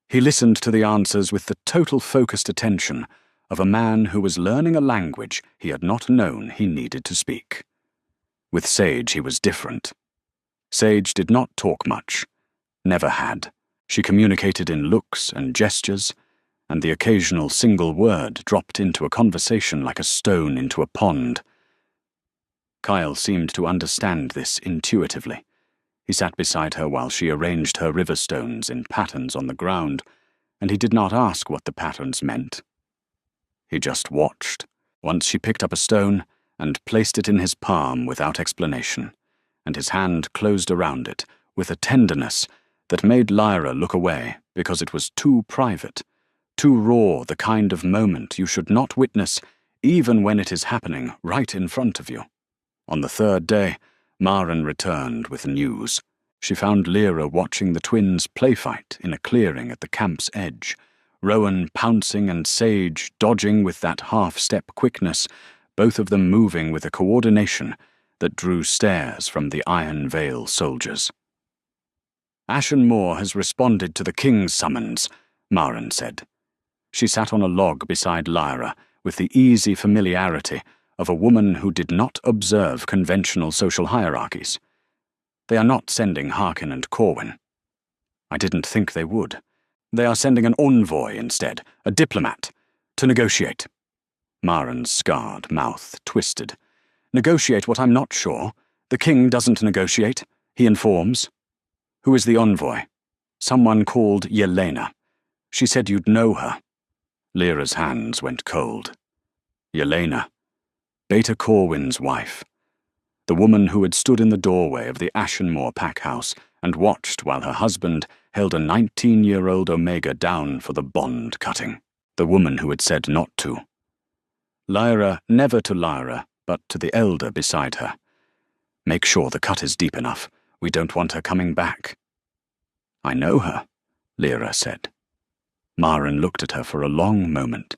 He listened to the answers with the total focused attention of a man who was learning a language he had not known he needed to speak. With Sage he was different. Sage did not talk much, never had. She communicated in looks and gestures, and the occasional single word dropped into a conversation like a stone into a pond. Kyle seemed to understand this intuitively. He sat beside her while she arranged her river stones in patterns on the ground, and he did not ask what the patterns meant. He just watched. Once she picked up a stone and placed it in his palm without explanation, and his hand closed around it with a tenderness that made Lyra look away because it was too private, too raw, the kind of moment you should not witness even when it is happening right in front of you. On the third day, Maren returned with news. She found Lyra watching the twins play fight in a clearing at the camp's edge, Rowan pouncing and Sage dodging with that half-step quickness, both of them moving with a coordination that drew stares from the Iron Veil soldiers. "Ashen Moor has responded to the king's summons," Maren said. She sat on a log beside Lyra with the easy familiarity of a woman who did not observe conventional social hierarchies. "They are not sending Harkin and Corwin." "I didn't think they would. They are sending an envoy instead, a diplomat, to negotiate." Maren's scarred mouth twisted. "Negotiate what I'm not sure. The king doesn't negotiate. He informs." "Who is the envoy?" "Someone called Yelena. She said you'd know her." Lyra's hands went cold. Yelena. Beta Corwin's wife. The woman who had stood in the doorway of the Ashenmore pack house and watched while her husband held a 19-year-old Omega down for the bond cutting. The woman who had said not to. Lyra, never to Lyra, but to the elder beside her. "Make sure the cut is deep enough. We don't want her coming back." "I know her," Lyra said. Maren looked at her for a long moment.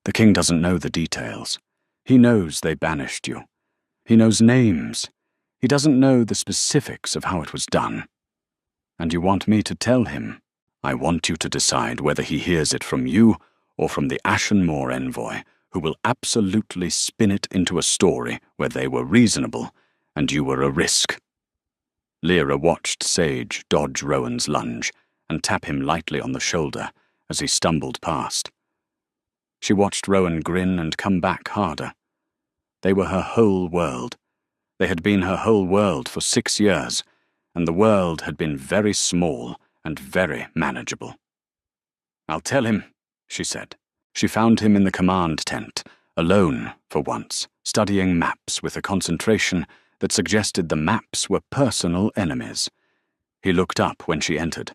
"The king doesn't know the details. He knows they banished you. He knows names. He doesn't know the specifics of how it was done. And you want me to tell him? I want you to decide whether he hears it from you or from the Ashenmore envoy, who will absolutely spin it into a story where they were reasonable and you were a risk." Lyra watched Sage dodge Rowan's lunge and tap him lightly on the shoulder as he stumbled past. She watched Rowan grin and come back harder. They were her whole world. They had been her whole world for 6 years, and the world had been very small and very manageable. "I'll tell him," she said. She found him in the command tent, alone for once, studying maps with a concentration that suggested the maps were personal enemies. He looked up when she entered,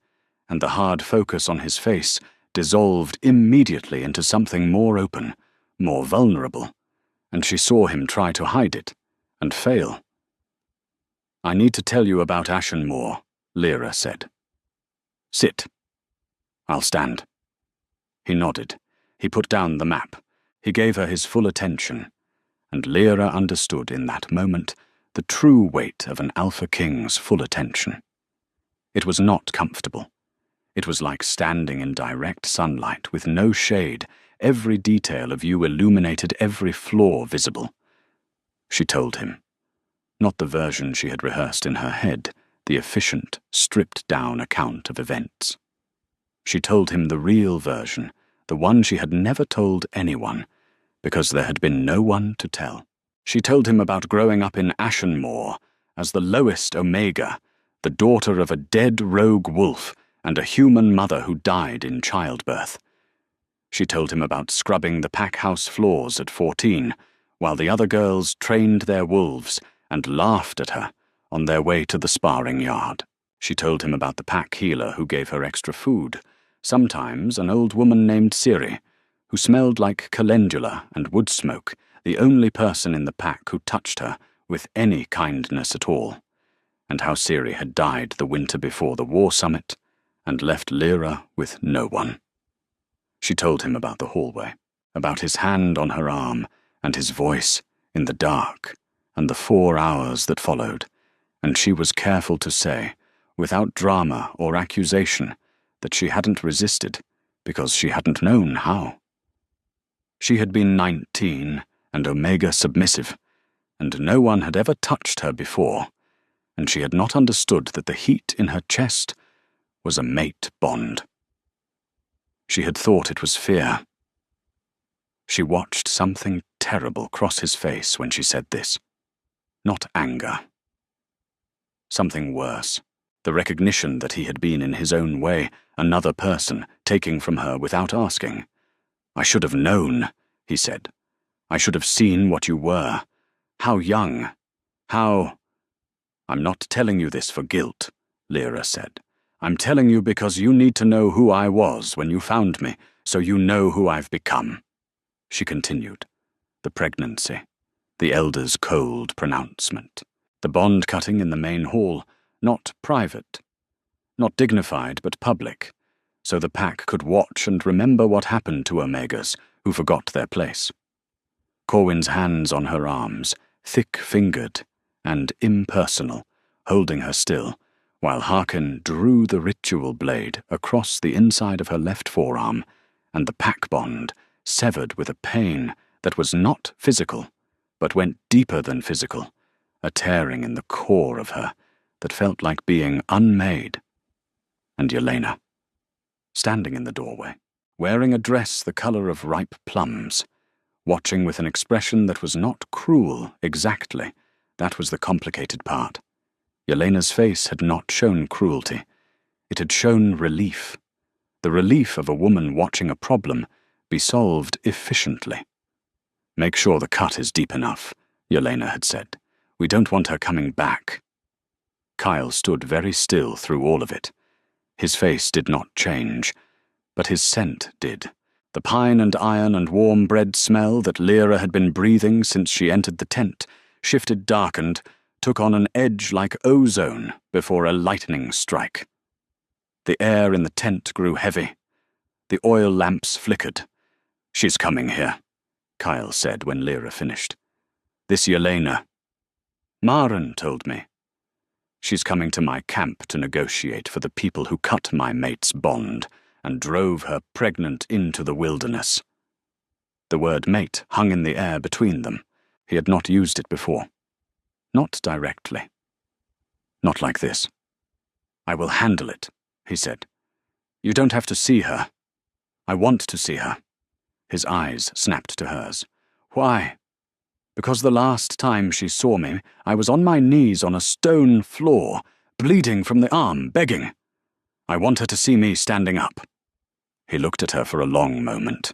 and the hard focus on his face dissolved immediately into something more open, more vulnerable, and she saw him try to hide it, and fail. "I need to tell you about Ashenmore," Lyra said. "Sit." "I'll stand." He nodded. He put down the map. He gave her his full attention, and Lyra understood in that moment the true weight of an Alpha King's full attention. It was not comfortable. It was like standing in direct sunlight with no shade, every detail of you illuminated, every flaw visible. She told him. Not the version she had rehearsed in her head, the efficient, stripped-down account of events. She told him the real version, the one she had never told anyone, because there had been no one to tell. She told him about growing up in Ashenmore as the lowest Omega, the daughter of a dead rogue wolf and a human mother who died in childbirth. She told him about scrubbing the pack house floors at 14, while the other girls trained their wolves and laughed at her on their way to the sparring yard. She told him about the pack healer who gave her extra food, sometimes an old woman named Ciri, who smelled like calendula and wood smoke, the only person in the pack who touched her with any kindness at all, and how Ciri had died the winter before the war summit and left Lyra with no one. She told him about the hallway, about his hand on her arm and his voice in the dark, and the 4 hours that followed, and she was careful to say, without drama or accusation, that she hadn't resisted because she hadn't known how. She had been 19 and Omega submissive, and no one had ever touched her before, and she had not understood that the heat in her chest was a mate bond. She had thought it was fear. She watched something terrible cross his face when she said this. Not anger. Something worse. The recognition that he had been in his own way, another person, taking from her without asking. I should have known, he said. I should have seen what you were. How young. How... I'm not telling you this for guilt, Lyra said. I'm telling you because you need to know who I was when you found me, so you know who I've become. She continued. The pregnancy. The elder's cold pronouncement. The bond cutting in the main hall, not private. Not dignified, but public, so the pack could watch and remember what happened to Omegas who forgot their place. Corwin's hands on her arms, thick-fingered and impersonal, holding her still, while Harkin drew the ritual blade across the inside of her left forearm, and the pack bond severed with a pain that was not physical, but went deeper than physical, a tearing in the core of her that felt like being unmade. And Yelena, standing in the doorway, wearing a dress the color of ripe plums, watching with an expression that was not cruel exactly. That was the complicated part. Yelena's face had not shown cruelty. It had shown relief. The relief of a woman watching a problem be solved efficiently. Make sure the cut is deep enough, Yelena had said. We don't want her coming back. Kyle stood very still through all of it. His face did not change, but his scent did. The pine and iron and warm bread smell that Lyra had been breathing since she entered the tent shifted, darkened, took on an edge like ozone before a lightning strike. The air in the tent grew heavy. The oil lamps flickered. She's coming here, Kyle said when Lyra finished. This Yelena. Maren told me. She's coming to my camp to negotiate for the people who cut my mate's bond and drove her pregnant into the wilderness. The word mate hung in the air between them. He had not used it before. Not directly. Not like this. I will handle it, he said. You don't have to see her. I want to see her. His eyes snapped to hers. Why? Because the last time she saw me, I was on my knees on a stone floor, bleeding from the arm, begging. I want her to see me standing up. He looked at her for a long moment.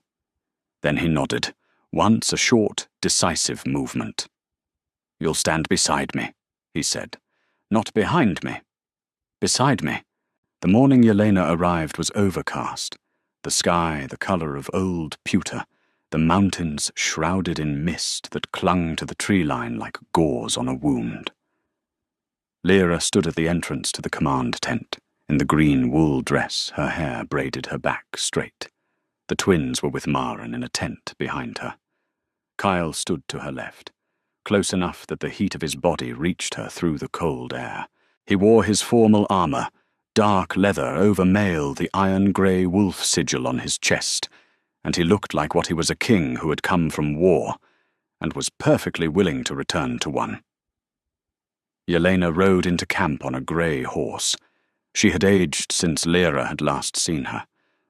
Then he nodded, once a short, decisive movement. You'll stand beside me, he said. Not behind me. Beside me. The morning Yelena arrived was overcast. The sky the color of old pewter, the mountains shrouded in mist that clung to the tree line like gauze on a wound. Lyra stood at the entrance to the command tent, in the green wool dress, her hair braided her back straight. The twins were with Maren in a tent behind her. Kyle stood to her left, close enough that the heat of his body reached her through the cold air. He wore his formal armor, dark leather over mail, the iron-grey wolf sigil on his chest, and he looked like what he was, a king who had come from war, and was perfectly willing to return to one. Yelena rode into camp on a grey horse. She had aged since Lyra had last seen her.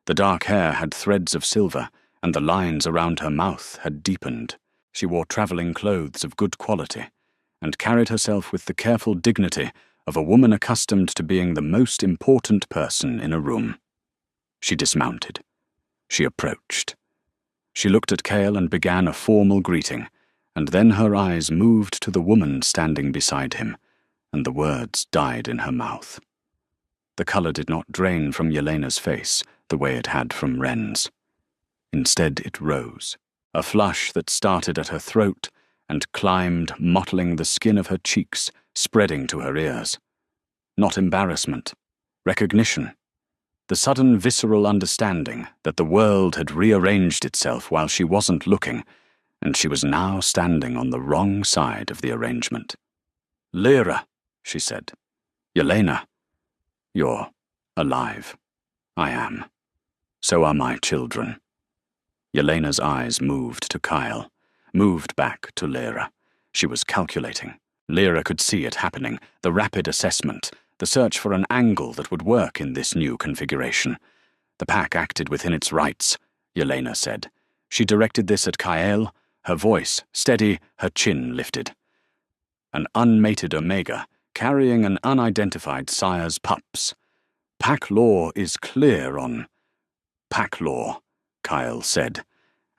The dark hair had threads of silver, and the lines around her mouth had deepened. She wore travelling clothes of good quality, and carried herself with the careful dignity of a woman accustomed to being the most important person in a room. She dismounted. She approached. She looked at Cale and began a formal greeting, and then her eyes moved to the woman standing beside him, and the words died in her mouth. The colour did not drain from Yelena's face the way it had from Wren's. Instead it rose, a flush that started at her throat and climbed, mottling the skin of her cheeks, spreading to her ears. Not embarrassment, recognition. The sudden visceral understanding that the world had rearranged itself while she wasn't looking, and she was now standing on the wrong side of the arrangement. Lyra, she said. Yelena. You're alive. I am. So are my children. Yelena's eyes moved to Kyle, moved back to Lyra. She was calculating. Lyra could see it happening, the rapid assessment, the search for an angle that would work in this new configuration. The pack acted within its rights, Yelena said. She directed this at Kyle, her voice steady, her chin lifted. An unmated Omega, carrying an unidentified sire's pups. Pack law is clear on... Pack law, Kyle said,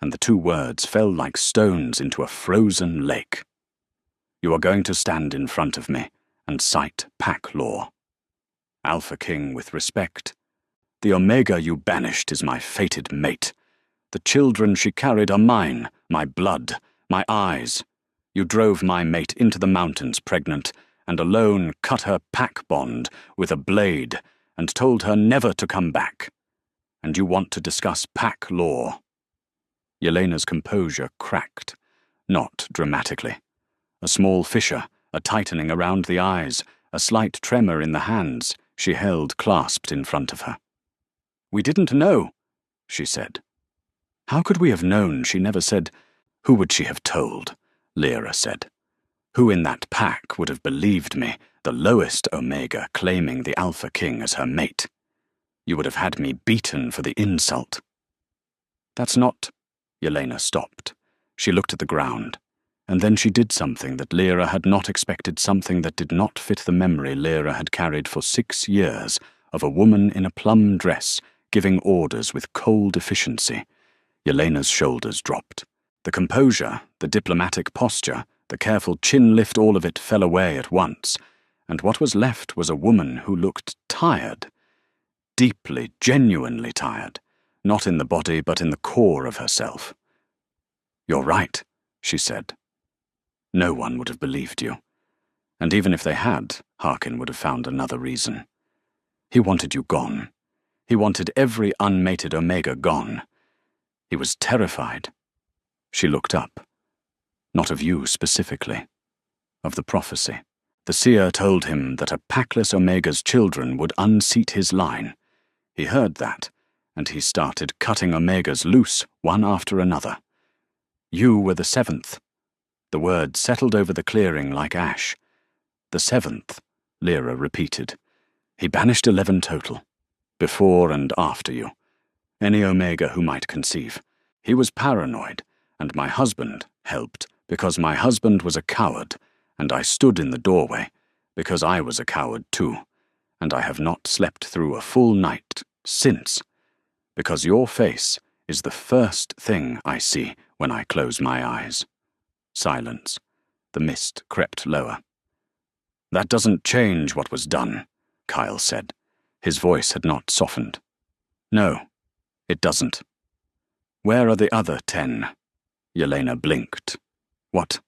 and the two words fell like stones into a frozen lake. You are going to stand in front of me and cite pack law. Alpha King with respect. The Omega you banished is my fated mate. The children she carried are mine, my blood, my eyes. You drove my mate into the mountains pregnant, and alone cut her pack bond with a blade and told her never to come back. And you want to discuss pack law. Yelena's composure cracked, not dramatically. A small fissure, a tightening around the eyes, a slight tremor in the hands she held clasped in front of her. We didn't know, she said. How could we have known? She never said. Who would she have told? Lyra said. Who in that pack would have believed me, the lowest Omega claiming the Alpha King as her mate? You would have had me beaten for the insult. That's not... Yelena stopped. She looked at the ground, and then she did something that Lyra had not expected, something that did not fit the memory Lyra had carried for 6 years of a woman in a plum dress giving orders with cold efficiency. Yelena's shoulders dropped. The composure, the diplomatic posture, the careful chin lift, all of it fell away at once, and what was left was a woman who looked tired. Deeply, genuinely tired. Not in the body, but in the core of herself. You're right, she said. No one would have believed you. And even if they had, Harkin would have found another reason. He wanted you gone. He wanted every unmated Omega gone. He was terrified. She looked up. Not of you specifically. Of the prophecy. The seer told him that a packless Omega's children would unseat his line. He heard that, and he started cutting Omegas loose, one after another. You were the 7th. The word settled over the clearing like ash. The 7th, Lyra repeated. He banished 11 total, before and after you. Any Omega who might conceive. He was paranoid, and my husband helped, because my husband was a coward, and I stood in the doorway, because I was a coward too, and I have not slept through a full night since, because your face is the first thing I see when I close my eyes. Silence. The mist crept lower. That doesn't change what was done, Kyle said. His voice had not softened. No, it doesn't. Where are the other 10? Yelena blinked. What?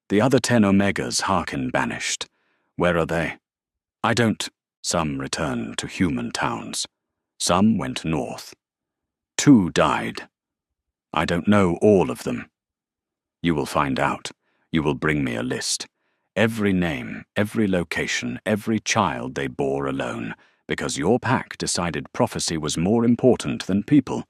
The other 10 Omegas Harkin banished. Where are they? I don't. Some returned to human towns. Some went north. 2 died. I don't know all of them. You will find out. You will bring me a list. Every name, every location, every child they bore alone, because your pack decided prophecy was more important than people.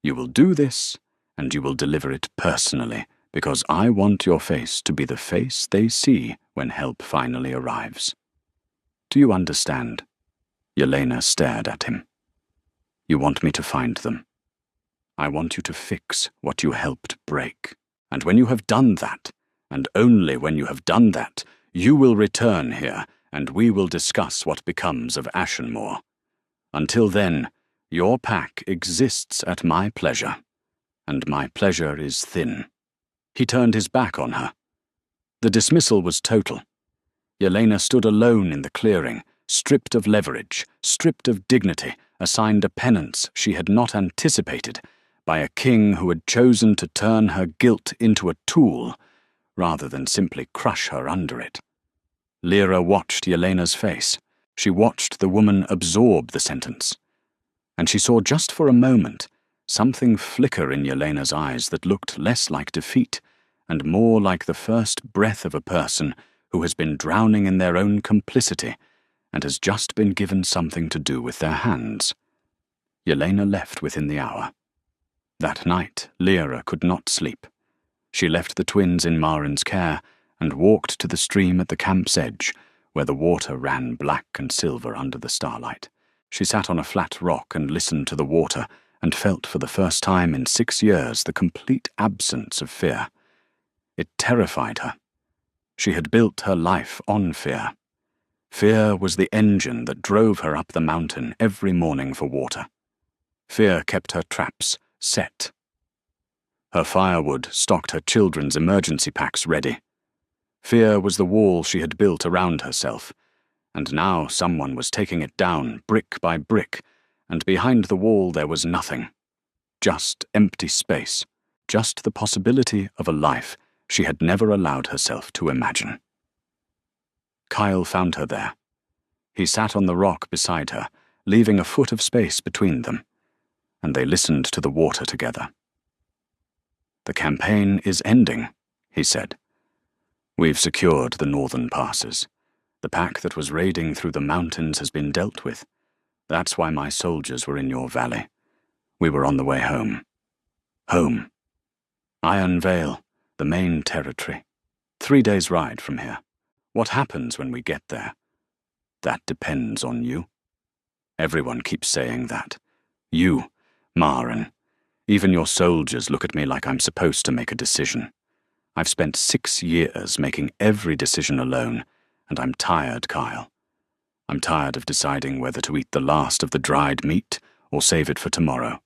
You will do this, and you will deliver it personally, because I want your face to be the face they see when help finally arrives. Do you understand? Yelena stared at him. You want me to find them. I want you to fix what you helped break. And when you have done that, and only when you have done that, you will return here, and we will discuss what becomes of Ashenmoor. Until then, your pack exists at my pleasure, and my pleasure is thin. He turned his back on her. The dismissal was total. Yelena stood alone in the clearing, stripped of leverage, stripped of dignity, assigned a penance she had not anticipated, by a king who had chosen to turn her guilt into a tool, rather than simply crush her under it. Lyra watched Yelena's face. She watched the woman absorb the sentence. And she saw just for a moment something flicker in Yelena's eyes that looked less like defeat and more like the first breath of a person who has been drowning in their own complicity and has just been given something to do with their hands. Yelena left within the hour. That night, Lyra could not sleep. She left the twins in Marin's care and walked to the stream at the camp's edge, where the water ran black and silver under the starlight. She sat on a flat rock and listened to the water and felt for the first time in 6 years the complete absence of fear. It terrified her. She had built her life on fear. Fear was the engine that drove her up the mountain every morning for water. Fear kept her traps set. Her firewood stocked her children's emergency packs ready. Fear was the wall she had built around herself, and now someone was taking it down brick by brick, and behind the wall there was nothing. Just empty space, just the possibility of a life she had never allowed herself to imagine. Kyle found her there. He sat on the rock beside her, leaving a foot of space between them, and they listened to the water together. "The campaign is ending," he said. "We've secured the northern passes. The pack that was raiding through the mountains has been dealt with. That's why my soldiers were in your valley. We were on the way home. Home. Iron Vale, the main territory. 3 days' ride from here. What happens when we get there? That depends on you." Everyone keeps saying that. You, Maren. Even your soldiers look at me like I'm supposed to make a decision. I've spent 6 years making every decision alone, and I'm tired, Kyle. I'm tired of deciding whether to eat the last of the dried meat or save it for tomorrow.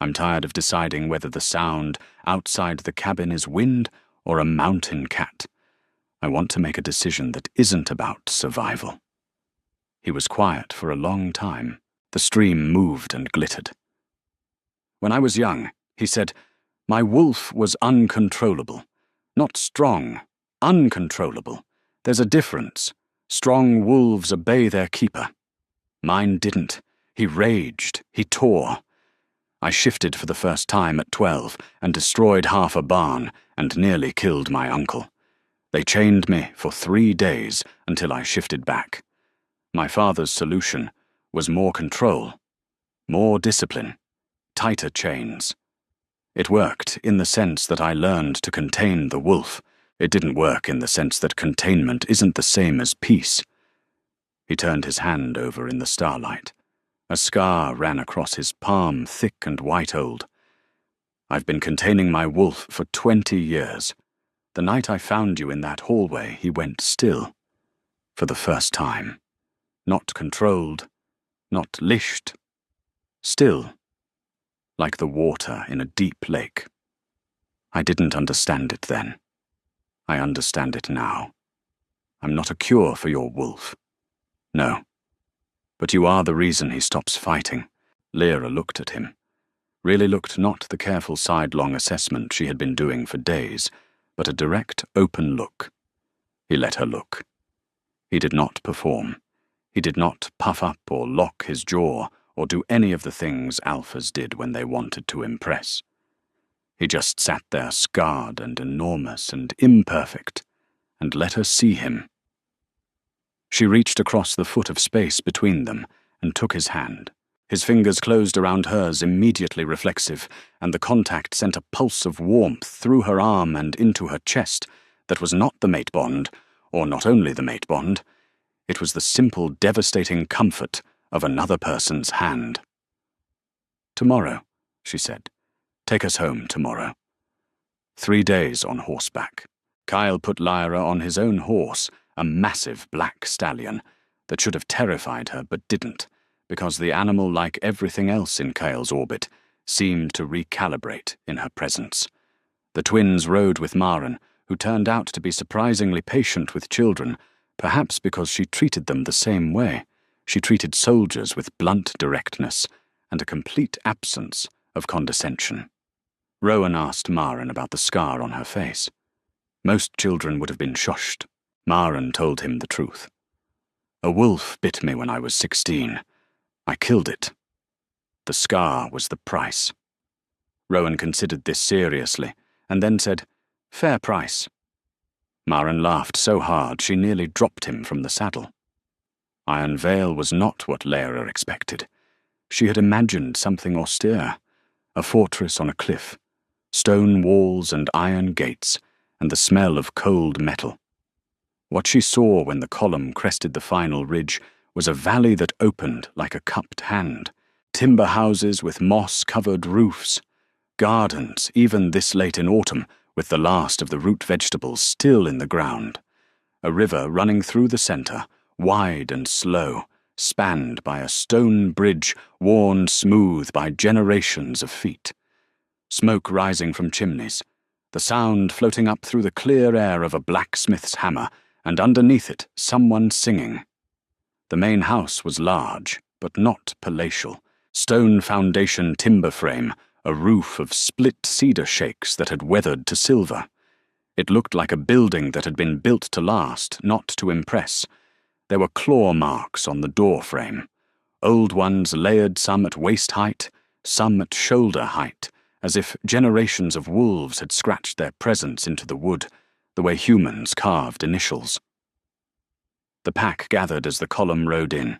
I'm tired of deciding whether the sound outside the cabin is wind or a mountain cat. I want to make a decision that isn't about survival. He was quiet for a long time. The stream moved and glittered. "When I was young," he said, "my wolf was uncontrollable. Not strong, uncontrollable. There's a difference. Strong wolves obey their keeper. Mine didn't. He raged. He tore. I shifted for the first time at 12 and destroyed half a barn and nearly killed my uncle. They chained me for 3 days until I shifted back. My father's solution was more control, more discipline, tighter chains. It worked in the sense that I learned to contain the wolf. It didn't work in the sense that containment isn't the same as peace." He turned his hand over in the starlight. A scar ran across his palm, thick and white-old. "I've been containing my wolf for 20 years. The night I found you in that hallway, he went still. For the first time. Not controlled, not lished. Still. Like the water in a deep lake. I didn't understand it then. I understand it now. I'm not a cure for your wolf. No. But you are the reason he stops fighting." Lyra looked at him. Really looked not the careful sidelong assessment she had been doing for days, but a direct, open look. He let her look. He did not perform. He did not puff up or lock his jaw or do any of the things alphas did when they wanted to impress. He just sat there scarred and enormous and imperfect, and let her see him. She reached across the foot of space between them and took his hand. His fingers closed around hers, immediately reflexive, and the contact sent a pulse of warmth through her arm and into her chest that was not the mate bond, or not only the mate bond. It was the simple, devastating comfort of another person's hand. "Tomorrow," she said. "Take us home tomorrow." 3 days on horseback. Kyle put Lyra on his own horse, a massive black stallion that should have terrified her but didn't, because the animal, like everything else in Kyle's orbit, seemed to recalibrate in her presence. The twins rode with Maren, who turned out to be surprisingly patient with children, perhaps because she treated them the same way. She treated soldiers with blunt directness and a complete absence of condescension. Rowan asked Maren about the scar on her face. Most children would have been shushed. Maren told him the truth. "A wolf bit me when I was 16. I killed it. The scar was the price." Rowan considered this seriously, and then said, "Fair price." Maren laughed so hard she nearly dropped him from the saddle. Iron Vale was not what Lyra expected. She had imagined something austere, a fortress on a cliff, stone walls and iron gates, and the smell of cold metal. What she saw when the column crested the final ridge was a valley that opened like a cupped hand, timber houses with moss-covered roofs, gardens even this late in autumn with the last of the root vegetables still in the ground, a river running through the center, wide and slow, spanned by a stone bridge worn smooth by generations of feet. smoke rising from chimneys, the sound floating up through the clear air of a blacksmith's hammer, and underneath it someone singing. The main house was large, but not palatial. Stone foundation timber frame, a roof of split cedar shakes that had weathered to silver. It looked like a building that had been built to last, not to impress. There were claw marks on the door frame, old ones layered some at waist height, some at shoulder height, as if generations of wolves had scratched their presence into the wood, the way humans carved initials. The pack gathered as the column rode in.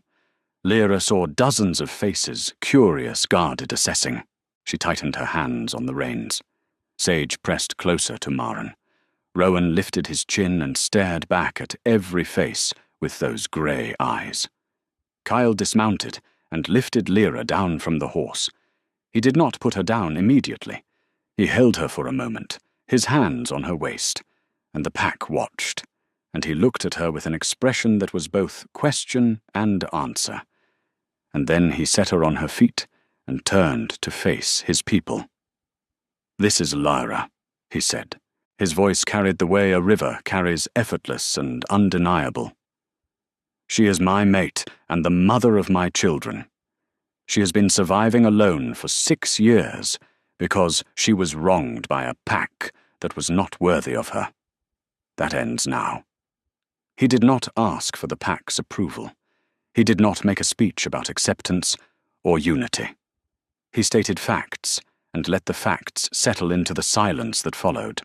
Lyra saw dozens of faces, curious, guarded, assessing. She tightened her hands on the reins. Sage pressed closer to Maren. Rowan lifted his chin and stared back at every face with those grey eyes. Kyle dismounted and lifted Lyra down from the horse. He did not put her down immediately. He held her for a moment, his hands on her waist, and the pack watched, and he looked at her with an expression that was both question and answer. And then he set her on her feet and turned to face his people. "This is Lyra," he said. His voice carried the way a river carries, effortless and undeniable. "She is my mate and the mother of my children. She has been surviving alone for 6 years because she was wronged by a pack that was not worthy of her. That ends now." He did not ask for the pack's approval. He did not make a speech about acceptance or unity. He stated facts and let the facts settle into the silence that followed.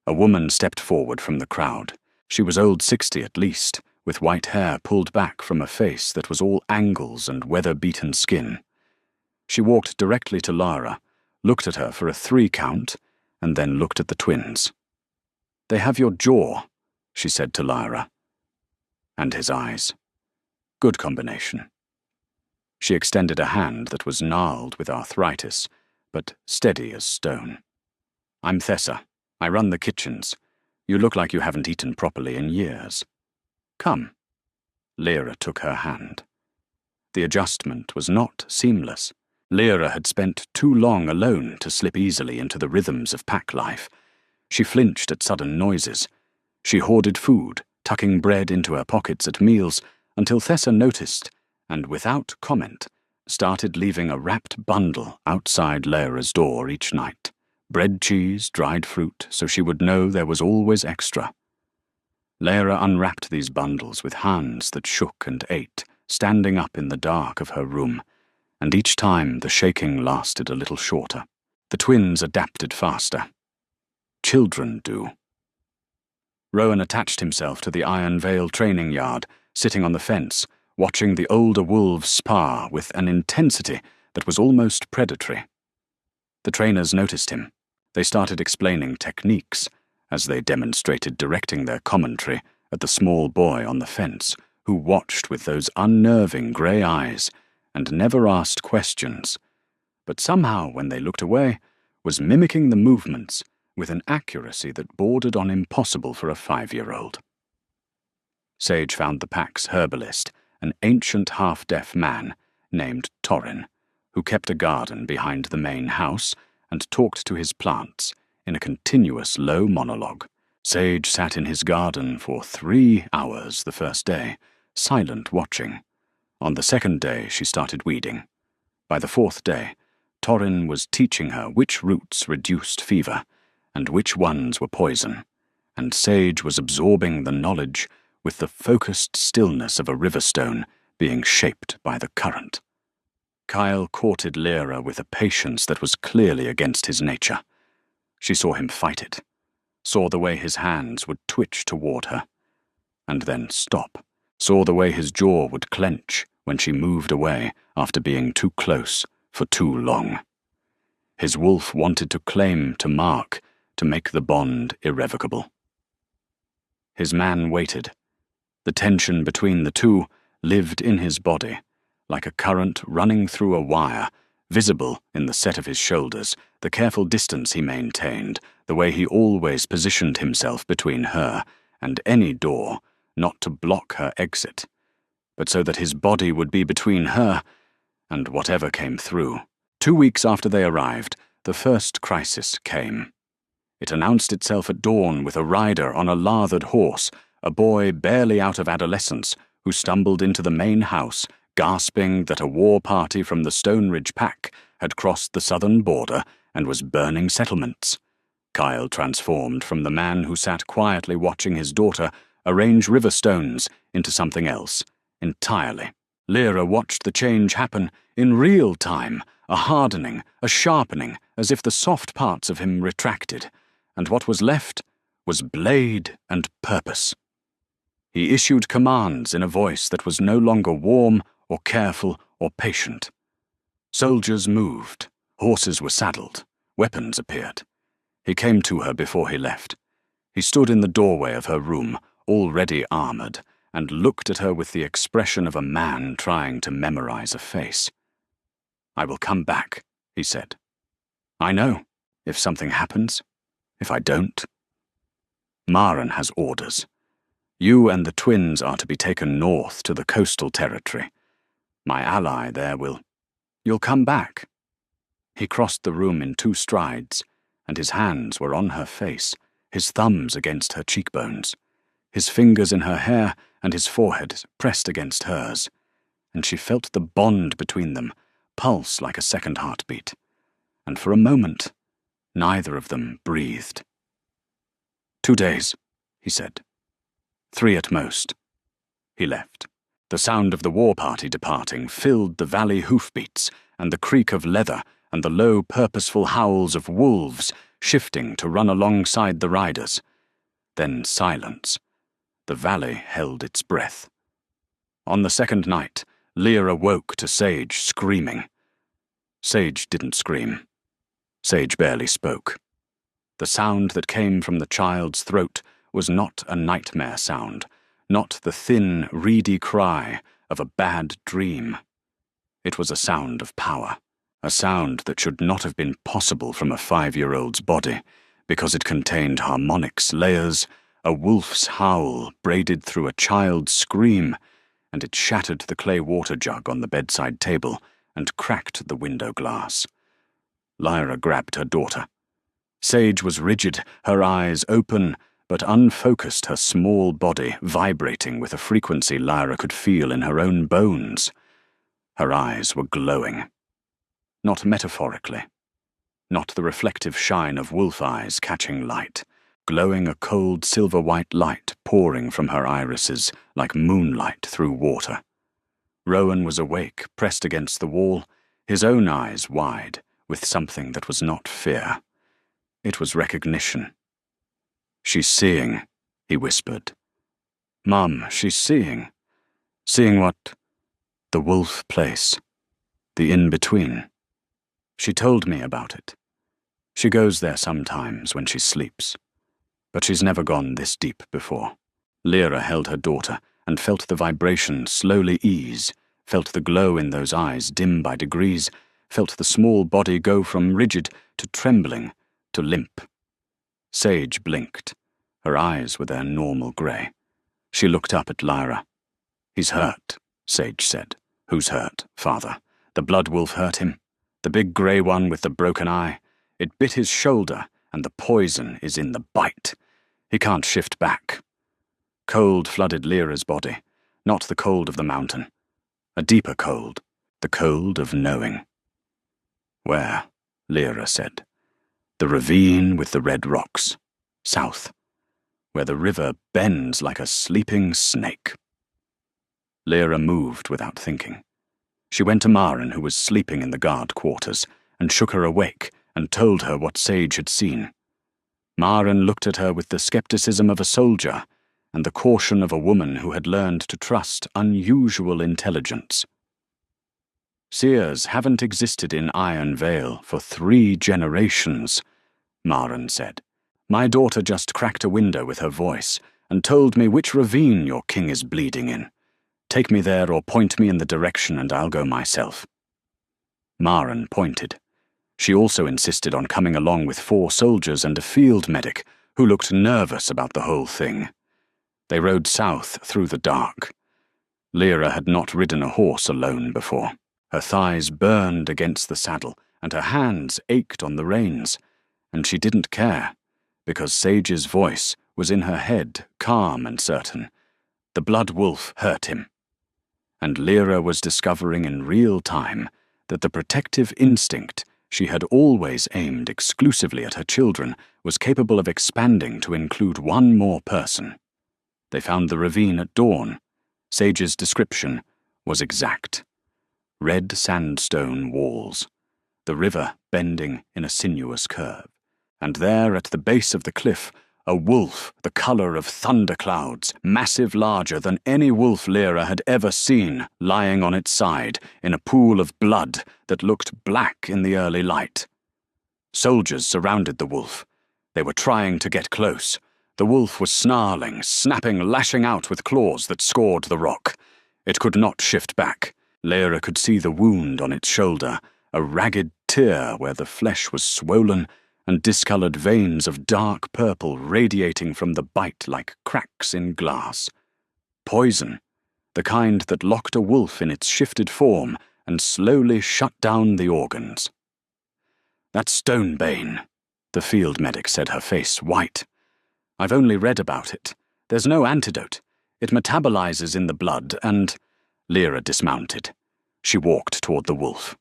A woman stepped forward from the crowd. She was old 60 at least, with white hair pulled back from a face that was all angles and weather-beaten skin. She walked directly to Lyra, looked at her for a 3 count, and then looked at the twins. "They have your jaw," she said to Lyra. And his eyes. Good combination. She extended a hand that was gnarled with arthritis, but steady as stone. "I'm Thessa. I run the kitchens. You look like you haven't eaten properly in years. Come." Lyra took her hand. The adjustment was not seamless. Lyra had spent too long alone to slip easily into the rhythms of pack life. She flinched at sudden noises. She hoarded food, tucking bread into her pockets at meals, until Thessa noticed, and without comment, started leaving a wrapped bundle outside Lyra's door each night. Bread, cheese, dried fruit, so she would know there was always extra. Lyra unwrapped these bundles with hands that shook and ate, standing up in the dark of her room, and each time the shaking lasted a little shorter. The twins adapted faster. Children do. Rowan attached himself to the Iron Vale training yard, sitting on the fence, watching the older wolves spar with an intensity that was almost predatory. The trainers noticed him. They started explaining techniques, as they demonstrated directing their commentary at the small boy on the fence, who watched with those unnerving grey eyes and never asked questions, but somehow, when they looked away, was mimicking the movements with an accuracy that bordered on impossible for a 5-year-old. Sage found the pack's herbalist, an ancient half-deaf man named Torrin, who kept a garden behind the main house and talked to his plants in a continuous low monologue. Sage sat in his garden for 3 hours the first day, silent watching. On the second day, she started weeding. By the 4th day, Torrin was teaching her which roots reduced fever and which ones were poison, and Sage was absorbing the knowledge with the focused stillness of a river stone being shaped by the current. Kyle courted Lyra with a patience that was clearly against his nature. She saw him fight it, saw the way his hands would twitch toward her, and then stop, saw the way his jaw would clench when she moved away after being too close for too long. His wolf wanted to claim to Mark to make the bond irrevocable. His man waited. The tension between the two lived in his body, like a current running through a wire, visible in the set of his shoulders, the careful distance he maintained, the way he always positioned himself between her and any door, not to block her exit, but so that his body would be between her and whatever came through. 2 weeks after they arrived, the first crisis came. It announced itself at dawn with a rider on a lathered horse, a boy barely out of adolescence, who stumbled into the main house, gasping that a war party from the Stone Ridge Pack had crossed the southern border and was burning settlements. Kyle transformed from the man who sat quietly watching his daughter arrange river stones into something else, entirely. Lyra watched the change happen in real time, a hardening, a sharpening, as if the soft parts of him retracted, and what was left was blade and purpose. He issued commands in a voice that was no longer warm or careful or patient. Soldiers moved, horses were saddled, weapons appeared. He came to her before he left. He stood in the doorway of her room, already armored, and looked at her with the expression of a man trying to memorize a face. "I will come back," he said. "I know, if something happens. If I don't." "Maren has orders. You and the twins are to be taken north to the coastal territory. My ally there will... You'll come back." He crossed the room in 2 strides, and his hands were on her face, his thumbs against her cheekbones, his fingers in her hair and his forehead pressed against hers, and she felt the bond between them pulse like a second heartbeat, and for a moment neither of them breathed. 2 days, he said. 3 at most. He left. The sound of the war party departing filled the valley hoofbeats, and the creak of leather and the low, purposeful howls of wolves shifting to run alongside the riders. Then silence. The valley held its breath. On the second night, Lyra woke to Sage screaming. Sage didn't scream. Sage barely spoke. The sound that came from the child's throat was not a nightmare sound, not the thin, reedy cry of a bad dream. It was a sound of power, a sound that should not have been possible from a 5-year-old's body, because it contained harmonics, layers, a wolf's howl braided through a child's scream, and it shattered the clay water jug on the bedside table and cracked the window glass. Lyra grabbed her daughter. Sage was rigid, her eyes open, but unfocused, her small body vibrating with a frequency Lyra could feel in her own bones. Her eyes were glowing. Not metaphorically. Not the reflective shine of wolf eyes catching light, glowing a cold silver-white light pouring from her irises like moonlight through water. Rowan was awake, pressed against the wall, his own eyes wide, with something that was not fear. It was recognition. "She's seeing," he whispered. "Mum, she's seeing. Seeing what? The wolf place. The in-between. She told me about it. She goes there sometimes when she sleeps. But she's never gone this deep before." Lyra held her daughter and felt the vibration slowly ease, felt the glow in those eyes dim by degrees, felt the small body go from rigid to trembling to limp. Sage blinked. Her eyes were their normal grey. She looked up at Lyra. "He's hurt," Sage said. "Who's hurt, father? The blood wolf hurt him? The big grey one with the broken eye? It bit his shoulder, and the poison is in the bite. He can't shift back." Cold flooded Lyra's body, not the cold of the mountain. A deeper cold, the cold of knowing. "Where?" Lyra said. "The ravine with the red rocks. South. Where the river bends like a sleeping snake." Lyra moved without thinking. She went to Maren, who was sleeping in the guard quarters, and shook her awake and told her what Sage had seen. Maren looked at her with the skepticism of a soldier and the caution of a woman who had learned to trust unusual intelligence. "Seers haven't existed in Iron Vale for 3 generations," Maren said. "My daughter just cracked a window with her voice and told me which ravine your king is bleeding in. Take me there or point me in the direction and I'll go myself." Maren pointed. She also insisted on coming along with 4 soldiers and a field medic who looked nervous about the whole thing. They rode south through the dark. Lyra had not ridden a horse alone before. Her thighs burned against the saddle, and her hands ached on the reins, and she didn't care, because Sage's voice was in her head, calm and certain. The blood wolf hurt him. And Lyra was discovering in real time that the protective instinct she had always aimed exclusively at her children was capable of expanding to include one more person. They found the ravine at dawn. Sage's description was exact. Red sandstone walls, the river bending in a sinuous curve, and there at the base of the cliff, a wolf the color of thunderclouds, massive larger than any wolf Lyra had ever seen, lying on its side in a pool of blood that looked black in the early light. Soldiers surrounded the wolf. They were trying to get close. The wolf was snarling, snapping, lashing out with claws that scored the rock. It could not shift back. Lyra could see the wound on its shoulder, a ragged tear where the flesh was swollen, and discolored veins of dark purple radiating from the bite like cracks in glass. Poison, the kind that locked a wolf in its shifted form and slowly shut down the organs. "That's stonebane," the field medic said, her face white. "I've only read about it. There's no antidote. It metabolizes in the blood and—" Lyra dismounted. She walked toward the wolf.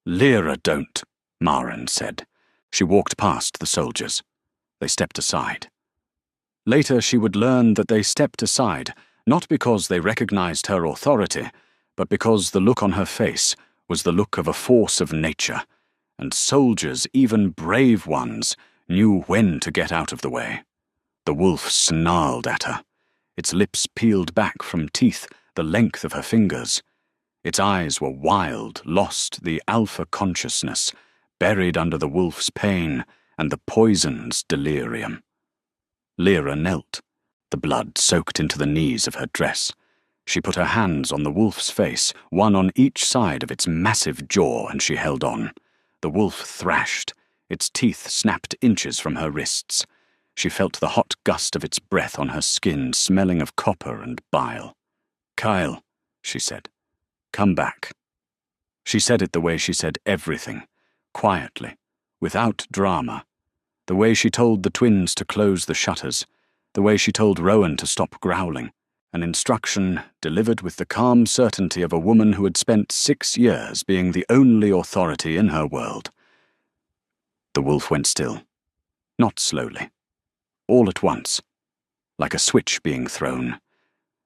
"Lyra, don't," Maren said. She walked past the soldiers. They stepped aside. Later she would learn that they stepped aside, not because they recognized her authority, but because the look on her face was the look of a force of nature, and soldiers, even brave ones, knew when to get out of the way. The wolf snarled at her. Its lips peeled back from teeth the length of her fingers. Its eyes were wild, lost the alpha consciousness, buried under the wolf's pain and the poison's delirium. Lyra knelt, the blood soaked into the knees of her dress. She put her hands on the wolf's face, one on each side of its massive jaw, and she held on. The wolf thrashed. Its teeth snapped inches from her wrists. She felt the hot gust of its breath on her skin, smelling of copper and bile. "Kyle," she said, "come back." She said it the way she said everything, quietly, without drama, the way she told the twins to close the shutters, the way she told Rowan to stop growling, an instruction delivered with the calm certainty of a woman who had spent 6 years being the only authority in her world. The wolf went still, not slowly, all at once, like a switch being thrown.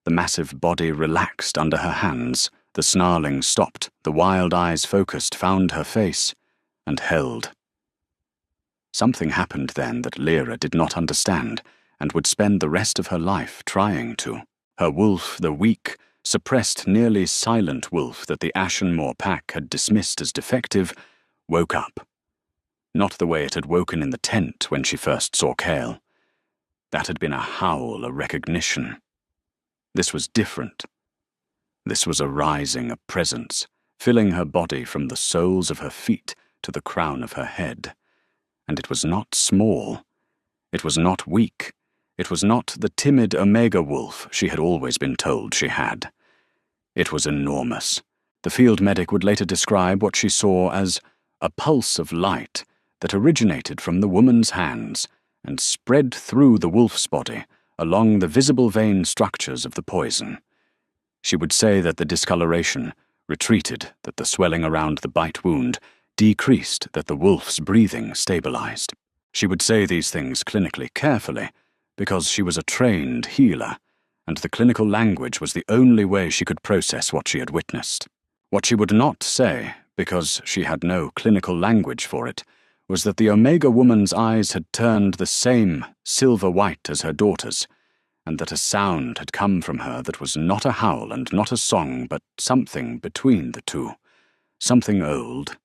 The massive body relaxed under her hands, the snarling stopped, the wild eyes focused, found her face, and held. Something happened then that Lyra did not understand, and would spend the rest of her life trying to. Her wolf, the weak, suppressed, nearly silent wolf that the Ashenmore pack had dismissed as defective, woke up. Not the way it had woken in the tent when she first saw Cale. That had been a howl, a recognition. This was different. This was a rising, a presence, filling her body from the soles of her feet to the crown of her head. And it was not small. It was not weak. It was not the timid Omega wolf she had always been told she had. It was enormous. The field medic would later describe what she saw as a pulse of light that originated from the woman's hands and spread through the wolf's body along the visible vein structures of the poison. She would say that the discoloration retreated, that the swelling around the bite wound decreased, that the wolf's breathing stabilized. She would say these things clinically carefully, because she was a trained healer, and the clinical language was the only way she could process what she had witnessed. What she would not say, because she had no clinical language for it, was that the Omega woman's eyes had turned the same silver white as her daughter's, and that a sound had come from her that was not a howl and not a song, but something between the two, something old,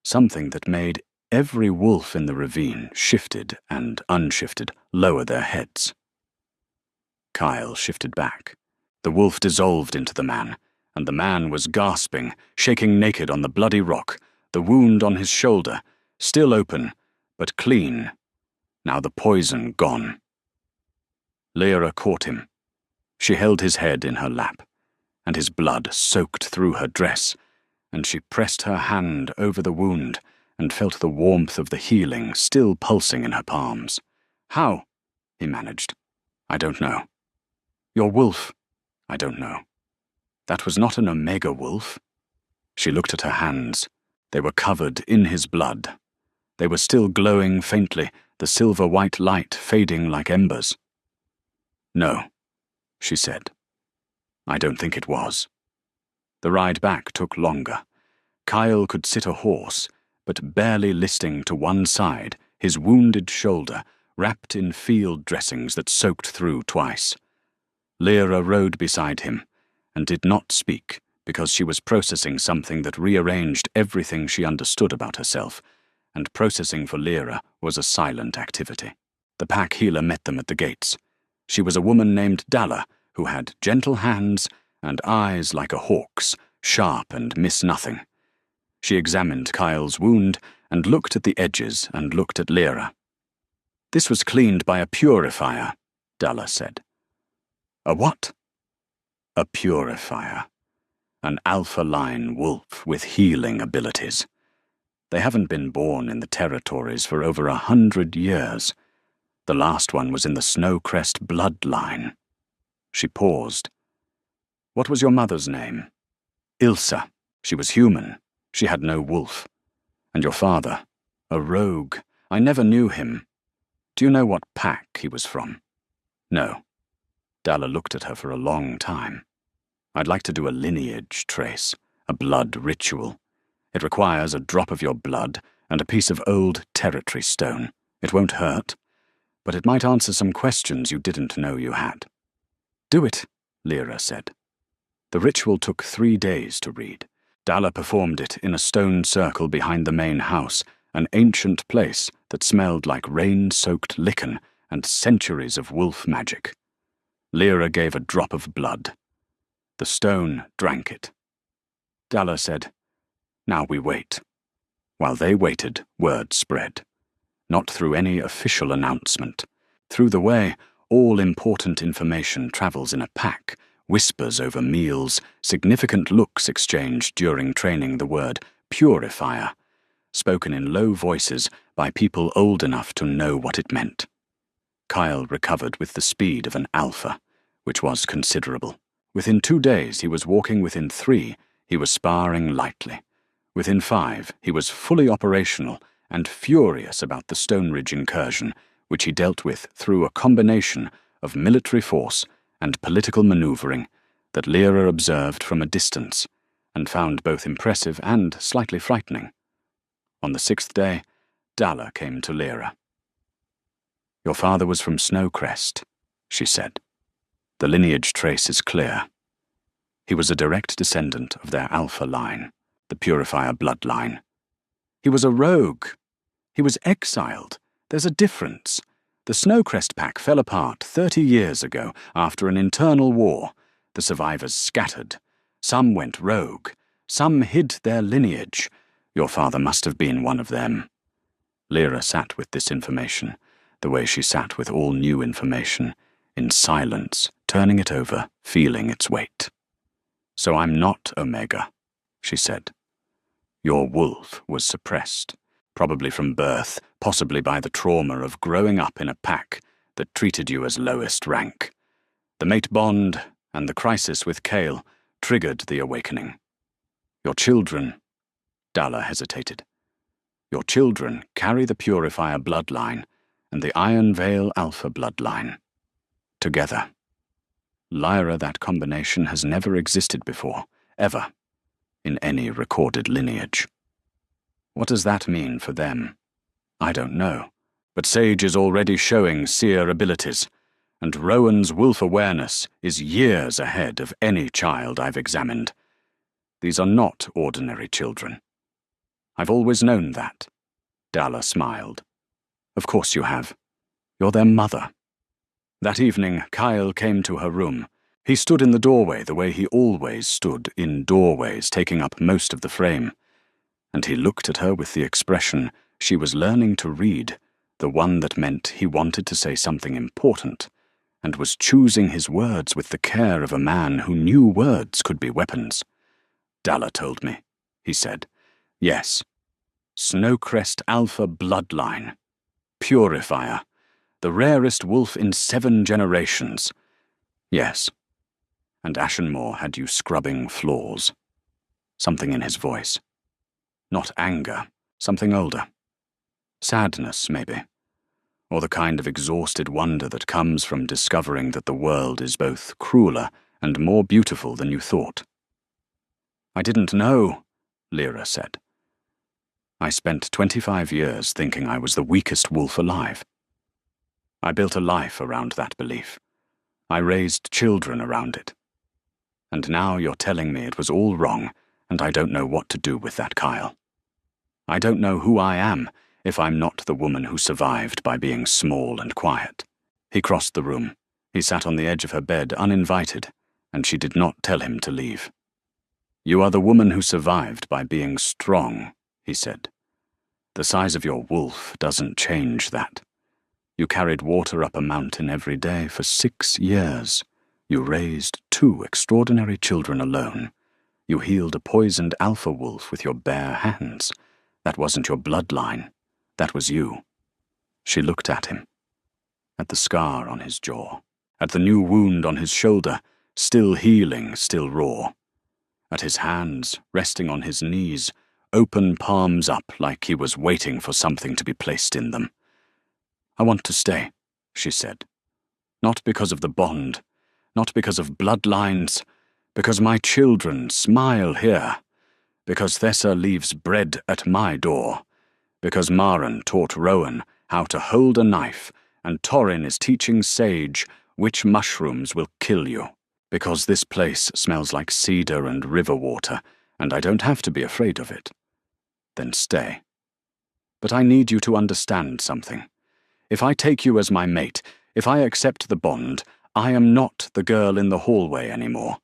something that made every wolf in the ravine, shifted and unshifted, lower their heads. Kyle shifted back. The wolf dissolved into the man, and the man was gasping, shaking naked on the bloody rock, the wound on his shoulder, still open, but clean, now the poison gone. Lyra caught him. She held his head in her lap, and his blood soaked through her dress, and she pressed her hand over the wound and felt the warmth of the healing still pulsing in her palms. "How?" he managed. "I don't know." "Your wolf?" "I don't know." "That was not an Omega wolf." She looked at her hands. They were covered in his blood. They were still glowing faintly, the silver-white light fading like embers. "No," she said. "I don't think it was." The ride back took longer. Kyle could sit a horse, but barely listing to one side, his wounded shoulder, wrapped in field dressings that soaked through twice. Lyra rode beside him, and did not speak, because she was processing something that rearranged everything she understood about herself, and processing for Lyra was a silent activity. The pack healer met them at the gates. She was a woman named Dalla, who had gentle hands and eyes like a hawk's, sharp and miss nothing. She examined Kyle's wound and looked at the edges and looked at Lyra. "This was cleaned by a purifier," Dalla said. "A what?" "A purifier. An alpha-line wolf with healing abilities. They haven't been born in the territories for over 100 years. The last one was in the Snowcrest bloodline." She paused. "What was your mother's name?" "Ilsa. She was human. She had no wolf. And your father? A rogue. I never knew him. Do you know what pack he was from?" "No." Dalla looked at her for a long time. "I'd like to do a lineage trace, a blood ritual. It requires a drop of your blood and a piece of old territory stone. It won't hurt, but it might answer some questions you didn't know you had." "Do it," Lyra said. The ritual took 3 days to read. Dalla performed it in a stone circle behind the main house, an ancient place that smelled like rain-soaked lichen and centuries of wolf magic. Lyra gave a drop of blood. The stone drank it. Dalla said, "Now we wait." While they waited, word spread. Not through any official announcement. Through the way, all important information travels in a pack, whispers over meals, significant looks exchanged during training, the word purifier, spoken in low voices by people old enough to know what it meant. Kyle recovered with the speed of an alpha, which was considerable. Within 2 days he was walking, within 3 he was sparring lightly. Within 5 he was fully operational and furious about the Stone Ridge incursion, which he dealt with through a combination of military force and political maneuvering that Lyra observed from a distance, and found both impressive and slightly frightening. On the 6th day, Dalla came to Lyra. "Your father was from Snowcrest," she said. "The lineage trace is clear. He was a direct descendant of their Alpha line, the Purifier bloodline. He was a rogue. He was exiled. There's a difference. The Snowcrest pack fell apart 30 years ago after an internal war. The survivors scattered. Some went rogue. Some hid their lineage. Your father must have been one of them." Lyra sat with this information, the way she sat with all new information, in silence, turning it over, feeling its weight. "So I'm not Omega," she said. "Your wolf was suppressed. Probably from birth, possibly by the trauma of growing up in a pack that treated you as lowest rank. The mate bond and the crisis with Kale triggered the awakening. Your children—" Dalla hesitated. "Your children carry the Purifier bloodline and the Iron Veil Alpha bloodline. Together. Lyra, that combination has never existed before, ever, in any recorded lineage. What does that mean for them? I don't know. But Sage is already showing seer abilities, and Rowan's wolf awareness is years ahead of any child I've examined. These are not ordinary children. I've always known that." Dalla smiled. "Of course you have. You're their mother." That evening, Kyle came to her room. He stood in the doorway the way he always stood in doorways, taking up most of the frame. And he looked at her with the expression she was learning to read, the one that meant he wanted to say something important, and was choosing his words with the care of a man who knew words could be weapons. "Dalla told me," he said. Yes. Snowcrest Alpha bloodline. Purifier. The rarest wolf in 7 generations. Yes. And Ashenmore had you scrubbing floors. Something in his voice. Not anger, something older. Sadness, maybe. Or the kind of exhausted wonder that comes from discovering that the world is both crueler and more beautiful than you thought. I didn't know, Lyra said. I spent 25 years thinking I was the weakest wolf alive. I built a life around that belief. I raised children around it. And now you're telling me it was all wrong, and I don't know what to do with that, Kyle. I don't know who I am if I'm not the woman who survived by being small and quiet. He crossed the room. He sat on the edge of her bed, uninvited, and she did not tell him to leave. You are the woman who survived by being strong, he said. The size of your wolf doesn't change that. You carried water up a mountain every day for 6 years. You raised 2 extraordinary children alone. You healed a poisoned alpha wolf with your bare hands. That wasn't your bloodline. That was you. She looked at him. At the scar on his jaw. At the new wound on his shoulder, still healing, still raw. At his hands, resting on his knees, open palms up like he was waiting for something to be placed in them. I want to stay, she said. Not because of the bond, not because of bloodlines, because my children smile here, because Thessa leaves bread at my door, because Maren taught Rowan how to hold a knife, and Torin is teaching Sage which mushrooms will kill you, because this place smells like cedar and river water, and I don't have to be afraid of it. Then stay. But I need you to understand something. If I take you as my mate, if I accept the bond, I am not the girl in the hallway anymore.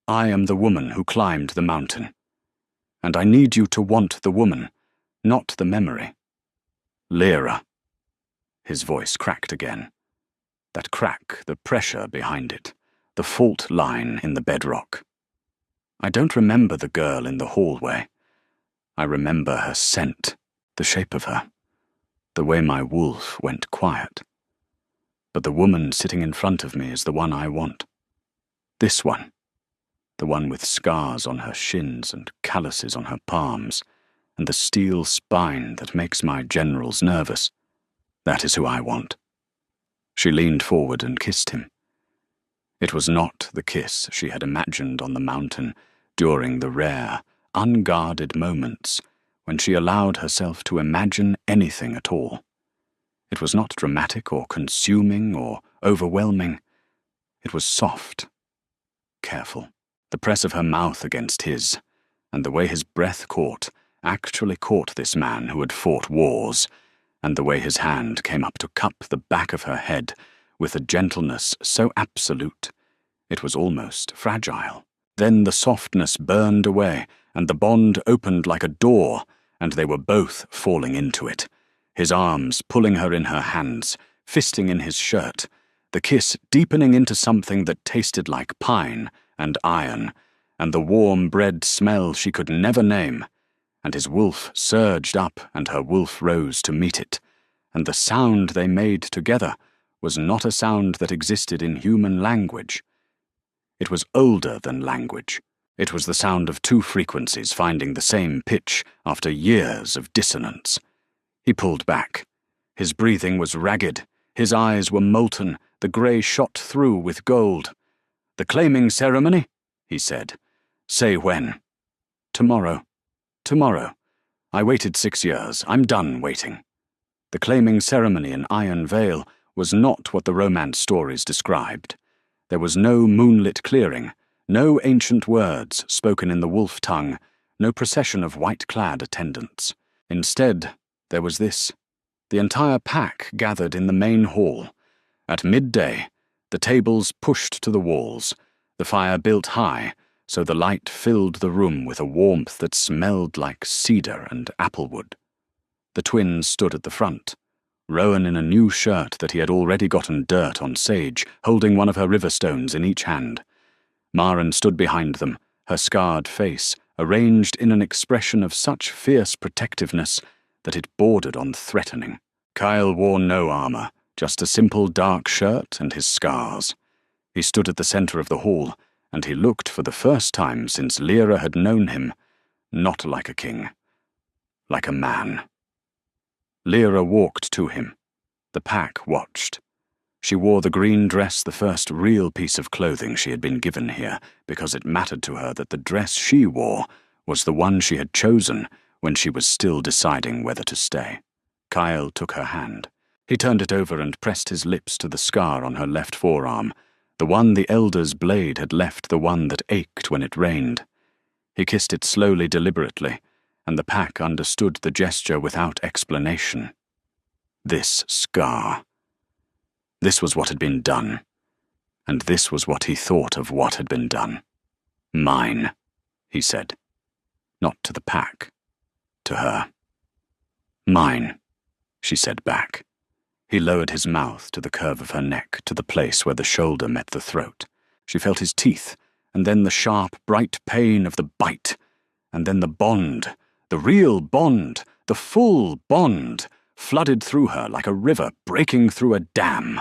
I am the woman who climbed the mountain. And I need you to want the woman, not the memory. Lyra. His voice cracked again. That crack, the pressure behind it, the fault line in the bedrock. I don't remember the girl in the hallway. I remember her scent, the shape of her, the way my wolf went quiet. But the woman sitting in front of me is the one I want. This one. The one with scars on her shins and calluses on her palms, and the steel spine that makes my generals nervous. That is who I want. She leaned forward and kissed him. It was not the kiss she had imagined on the mountain during the rare, unguarded moments when she allowed herself to imagine anything at all. It was not dramatic or consuming or overwhelming. It was soft, careful. The press of her mouth against his, and the way his breath actually caught this man who had fought wars, and the way his hand came up to cup the back of her head with a gentleness so absolute, it was almost fragile. Then the softness burned away, and the bond opened like a door, and they were both falling into it, his arms pulling her in her hands, fisting in his shirt, the kiss deepening into something that tasted like pine and iron, and the warm bread smell she could never name, and his wolf surged up and her wolf rose to meet it, and the sound they made together was not a sound that existed in human language. It was older than language. It was the sound of 2 frequencies finding the same pitch after years of dissonance. He pulled back. His breathing was ragged. His eyes were molten, the grey shot through with gold. "The claiming ceremony?" he said. "Say when." "Tomorrow. Tomorrow. I waited 6 years. I'm done waiting." The claiming ceremony in Iron Vale was not what the romance stories described. There was no moonlit clearing, no ancient words spoken in the wolf tongue, no procession of white-clad attendants. Instead, there was this. The entire pack gathered in the main hall. At midday, the tables pushed to the walls, the fire built high, so the light filled the room with a warmth that smelled like cedar and applewood. The twins stood at the front, Rowan in a new shirt that he had already gotten dirt on Sage, holding one of her river stones in each hand. Maren stood behind them, her scarred face arranged in an expression of such fierce protectiveness that it bordered on threatening. Kyle wore no armor, just a simple dark shirt and his scars. He stood at the center of the hall, and he looked for the first time since Lyra had known him, not like a king, like a man. Lyra walked to him. The pack watched. She wore the green dress, the first real piece of clothing she had been given here, because it mattered to her that the dress she wore was the one she had chosen when she was still deciding whether to stay. Kyle took her hand. He turned it over and pressed his lips to the scar on her left forearm, the one the elder's blade had left, the one that ached when it rained. He kissed it slowly, deliberately, and the pack understood the gesture without explanation. This scar. This was what had been done, and this was what he thought of what had been done. Mine, he said. Not to the pack, to her. Mine, she said back. He lowered his mouth to the curve of her neck, to the place where the shoulder met the throat. She felt his teeth, and then the sharp, bright pain of the bite, and then the bond, the real bond, the full bond, flooded through her like a river breaking through a dam,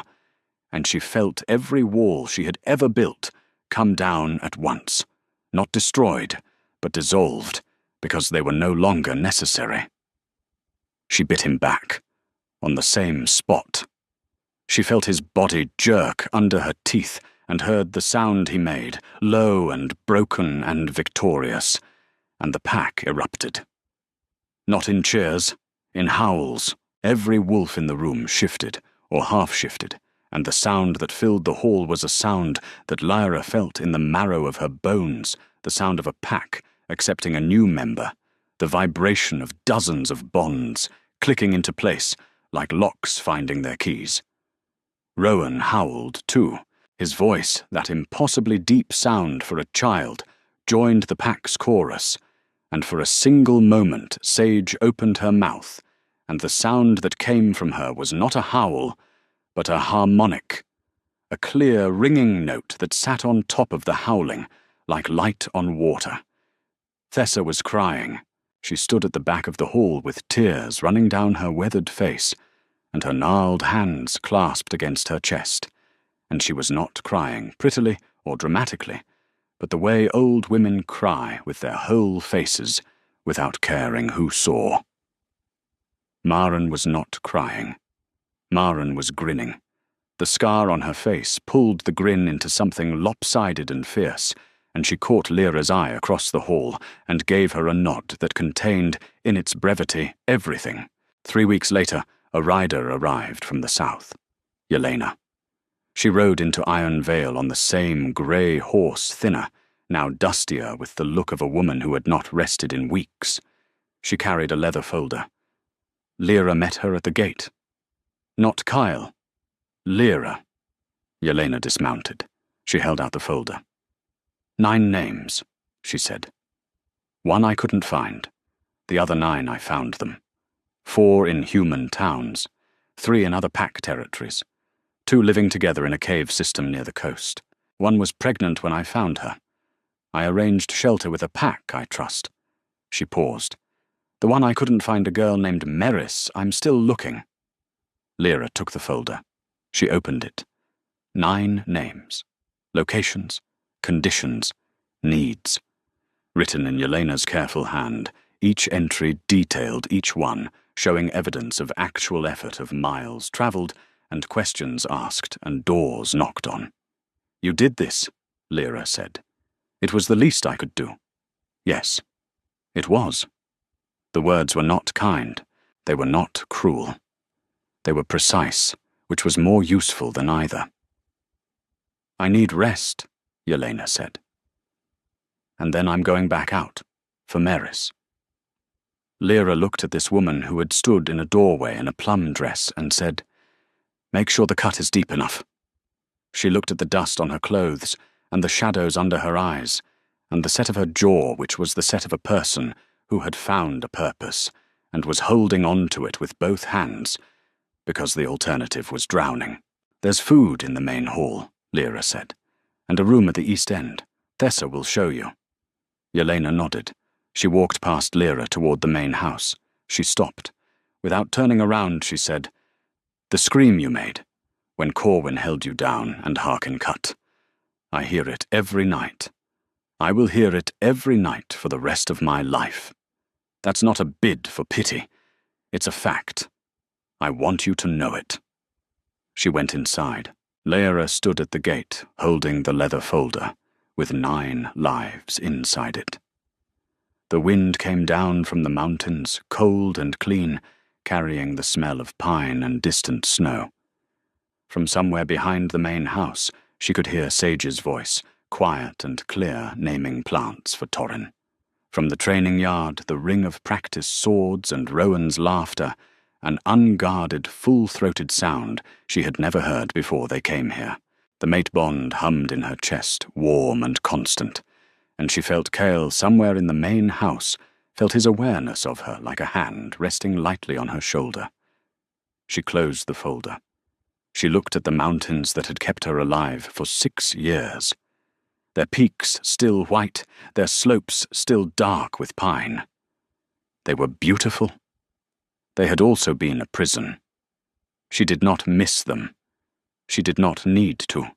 and she felt every wall she had ever built come down at once, not destroyed, but dissolved, because they were no longer necessary. She bit him back, on the same spot. She felt his body jerk under her teeth and heard the sound he made, low and broken and victorious, and the pack erupted. Not in cheers, in howls. Every wolf in the room shifted, or half-shifted, and the sound that filled the hall was a sound that Lyra felt in the marrow of her bones, the sound of a pack accepting a new member, the vibration of dozens of bonds clicking into place like locks finding their keys. Rowan howled too. His voice, that impossibly deep sound for a child, joined the pack's chorus, and for a single moment Sage opened her mouth, and the sound that came from her was not a howl, but a harmonic, a clear, ringing note that sat on top of the howling, like light on water. Thessa was crying. She stood at the back of the hall with tears running down her weathered face, and her gnarled hands clasped against her chest, and she was not crying prettily or dramatically, but the way old women cry with their whole faces, without caring who saw. Maren was not crying. Maren was grinning. The scar on her face pulled the grin into something lopsided and fierce, and she caught Lyra's eye across the hall and gave her a nod that contained, in its brevity, everything. 3 weeks later, a rider arrived from the south. Yelena. She rode into Iron Vale on the same grey horse, thinner, now dustier with the look of a woman who had not rested in weeks. She carried a leather folder. Lyra met her at the gate. Not Kyle. Lyra. Yelena dismounted. She held out the folder. 9 names, she said. 1 I couldn't find. The other 9 I found them. 4 in human towns. 3 in other pack territories. 2 living together in a cave system near the coast. 1 was pregnant when I found her. I arranged shelter with a pack, I trust. She paused. The 1 I couldn't find, a girl named Meris. I'm still looking. Lyra took the folder. She opened it. 9 names. Locations. Conditions. Needs. Written in Yelena's careful hand, each entry detailed, each one, showing evidence of actual effort of miles travelled and questions asked and doors knocked on. You did this, Lyra said. It was the least I could do. Yes, it was. The words were not kind. They were not cruel. They were precise, which was more useful than either. I need rest, Yelena said. And then I'm going back out, for Meris. Lyra looked at this woman who had stood in a doorway in a plum dress and said, Make sure the cut is deep enough. She looked at the dust on her clothes and the shadows under her eyes, and the set of her jaw, which was the set of a person who had found a purpose and was holding on to it with both hands, because the alternative was drowning. There's food in the main hall, Lyra said, and a room at the east end. Thessa will show you. Yelena nodded. She walked past Lyra toward the main house. She stopped. Without turning around, she said, "The scream you made, when Corwin held you down and Harkin cut. I hear it every night. I will hear it every night for the rest of my life. That's not a bid for pity. It's a fact. I want you to know it." She went inside. Lyra stood at the gate, holding the leather folder, with 9 lives inside it. The wind came down from the mountains, cold and clean, carrying the smell of pine and distant snow. From somewhere behind the main house, she could hear Sage's voice, quiet and clear, naming plants for Torrin. From the training yard, the ring of practice swords and Rowan's laughter, an unguarded, full-throated sound she had never heard before they came here. The mate bond hummed in her chest, warm and constant, and she felt Cale somewhere in the main house, felt his awareness of her like a hand resting lightly on her shoulder. She closed the folder. She looked at the mountains that had kept her alive for 6 years. Their peaks still white, their slopes still dark with pine. They were beautiful. They had also been a prison. She did not miss them. She did not need to.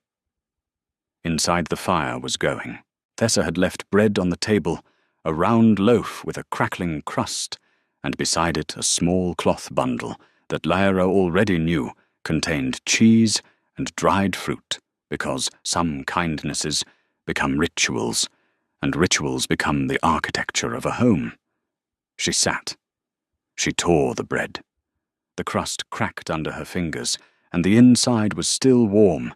Inside the fire was going. Thessa had left bread on the table, a round loaf with a crackling crust, and beside it a small cloth bundle that Lyra already knew contained cheese and dried fruit, because some kindnesses become rituals, and rituals become the architecture of a home. She sat. She tore the bread. The crust cracked under her fingers, and the inside was still warm,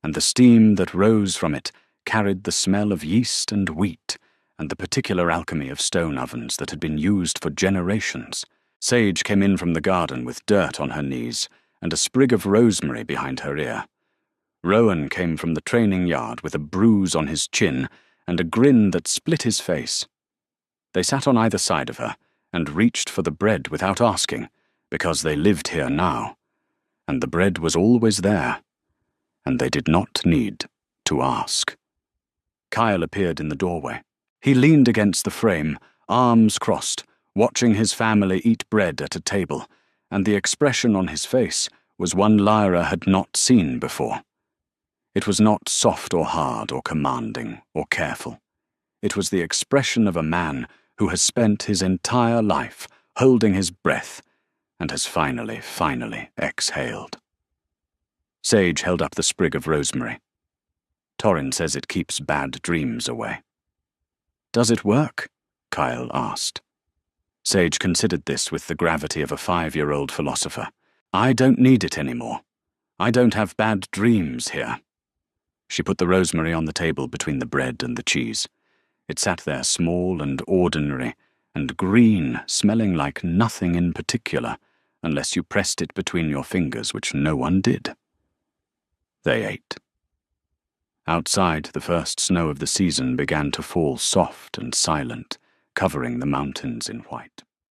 and the steam that rose from it carried the smell of yeast and wheat, and the particular alchemy of stone ovens that had been used for generations. Sage came in from the garden with dirt on her knees, and a sprig of rosemary behind her ear. Rowan came from the training yard with a bruise on his chin and a grin that split his face. They sat on either side of her and reached for the bread without asking, because they lived here now, and the bread was always there, and they did not need to ask. Kyle appeared in the doorway. He leaned against the frame, arms crossed, watching his family eat bread at a table, and the expression on his face was one Lyra had not seen before. It was not soft or hard or commanding or careful. It was the expression of a man who has spent his entire life holding his breath and has finally exhaled. Sage held up the sprig of rosemary. Torrin says it keeps bad dreams away. "Does it work?" Kyle asked. Sage considered this with the gravity of a 5-year-old philosopher. "I don't need it anymore. I don't have bad dreams here." She put the rosemary on the table between the bread and the cheese. It sat there small and ordinary, and green, smelling like nothing in particular, unless you pressed it between your fingers, which no one did. They ate. Outside, the first snow of the season began to fall soft and silent, covering the mountains in white.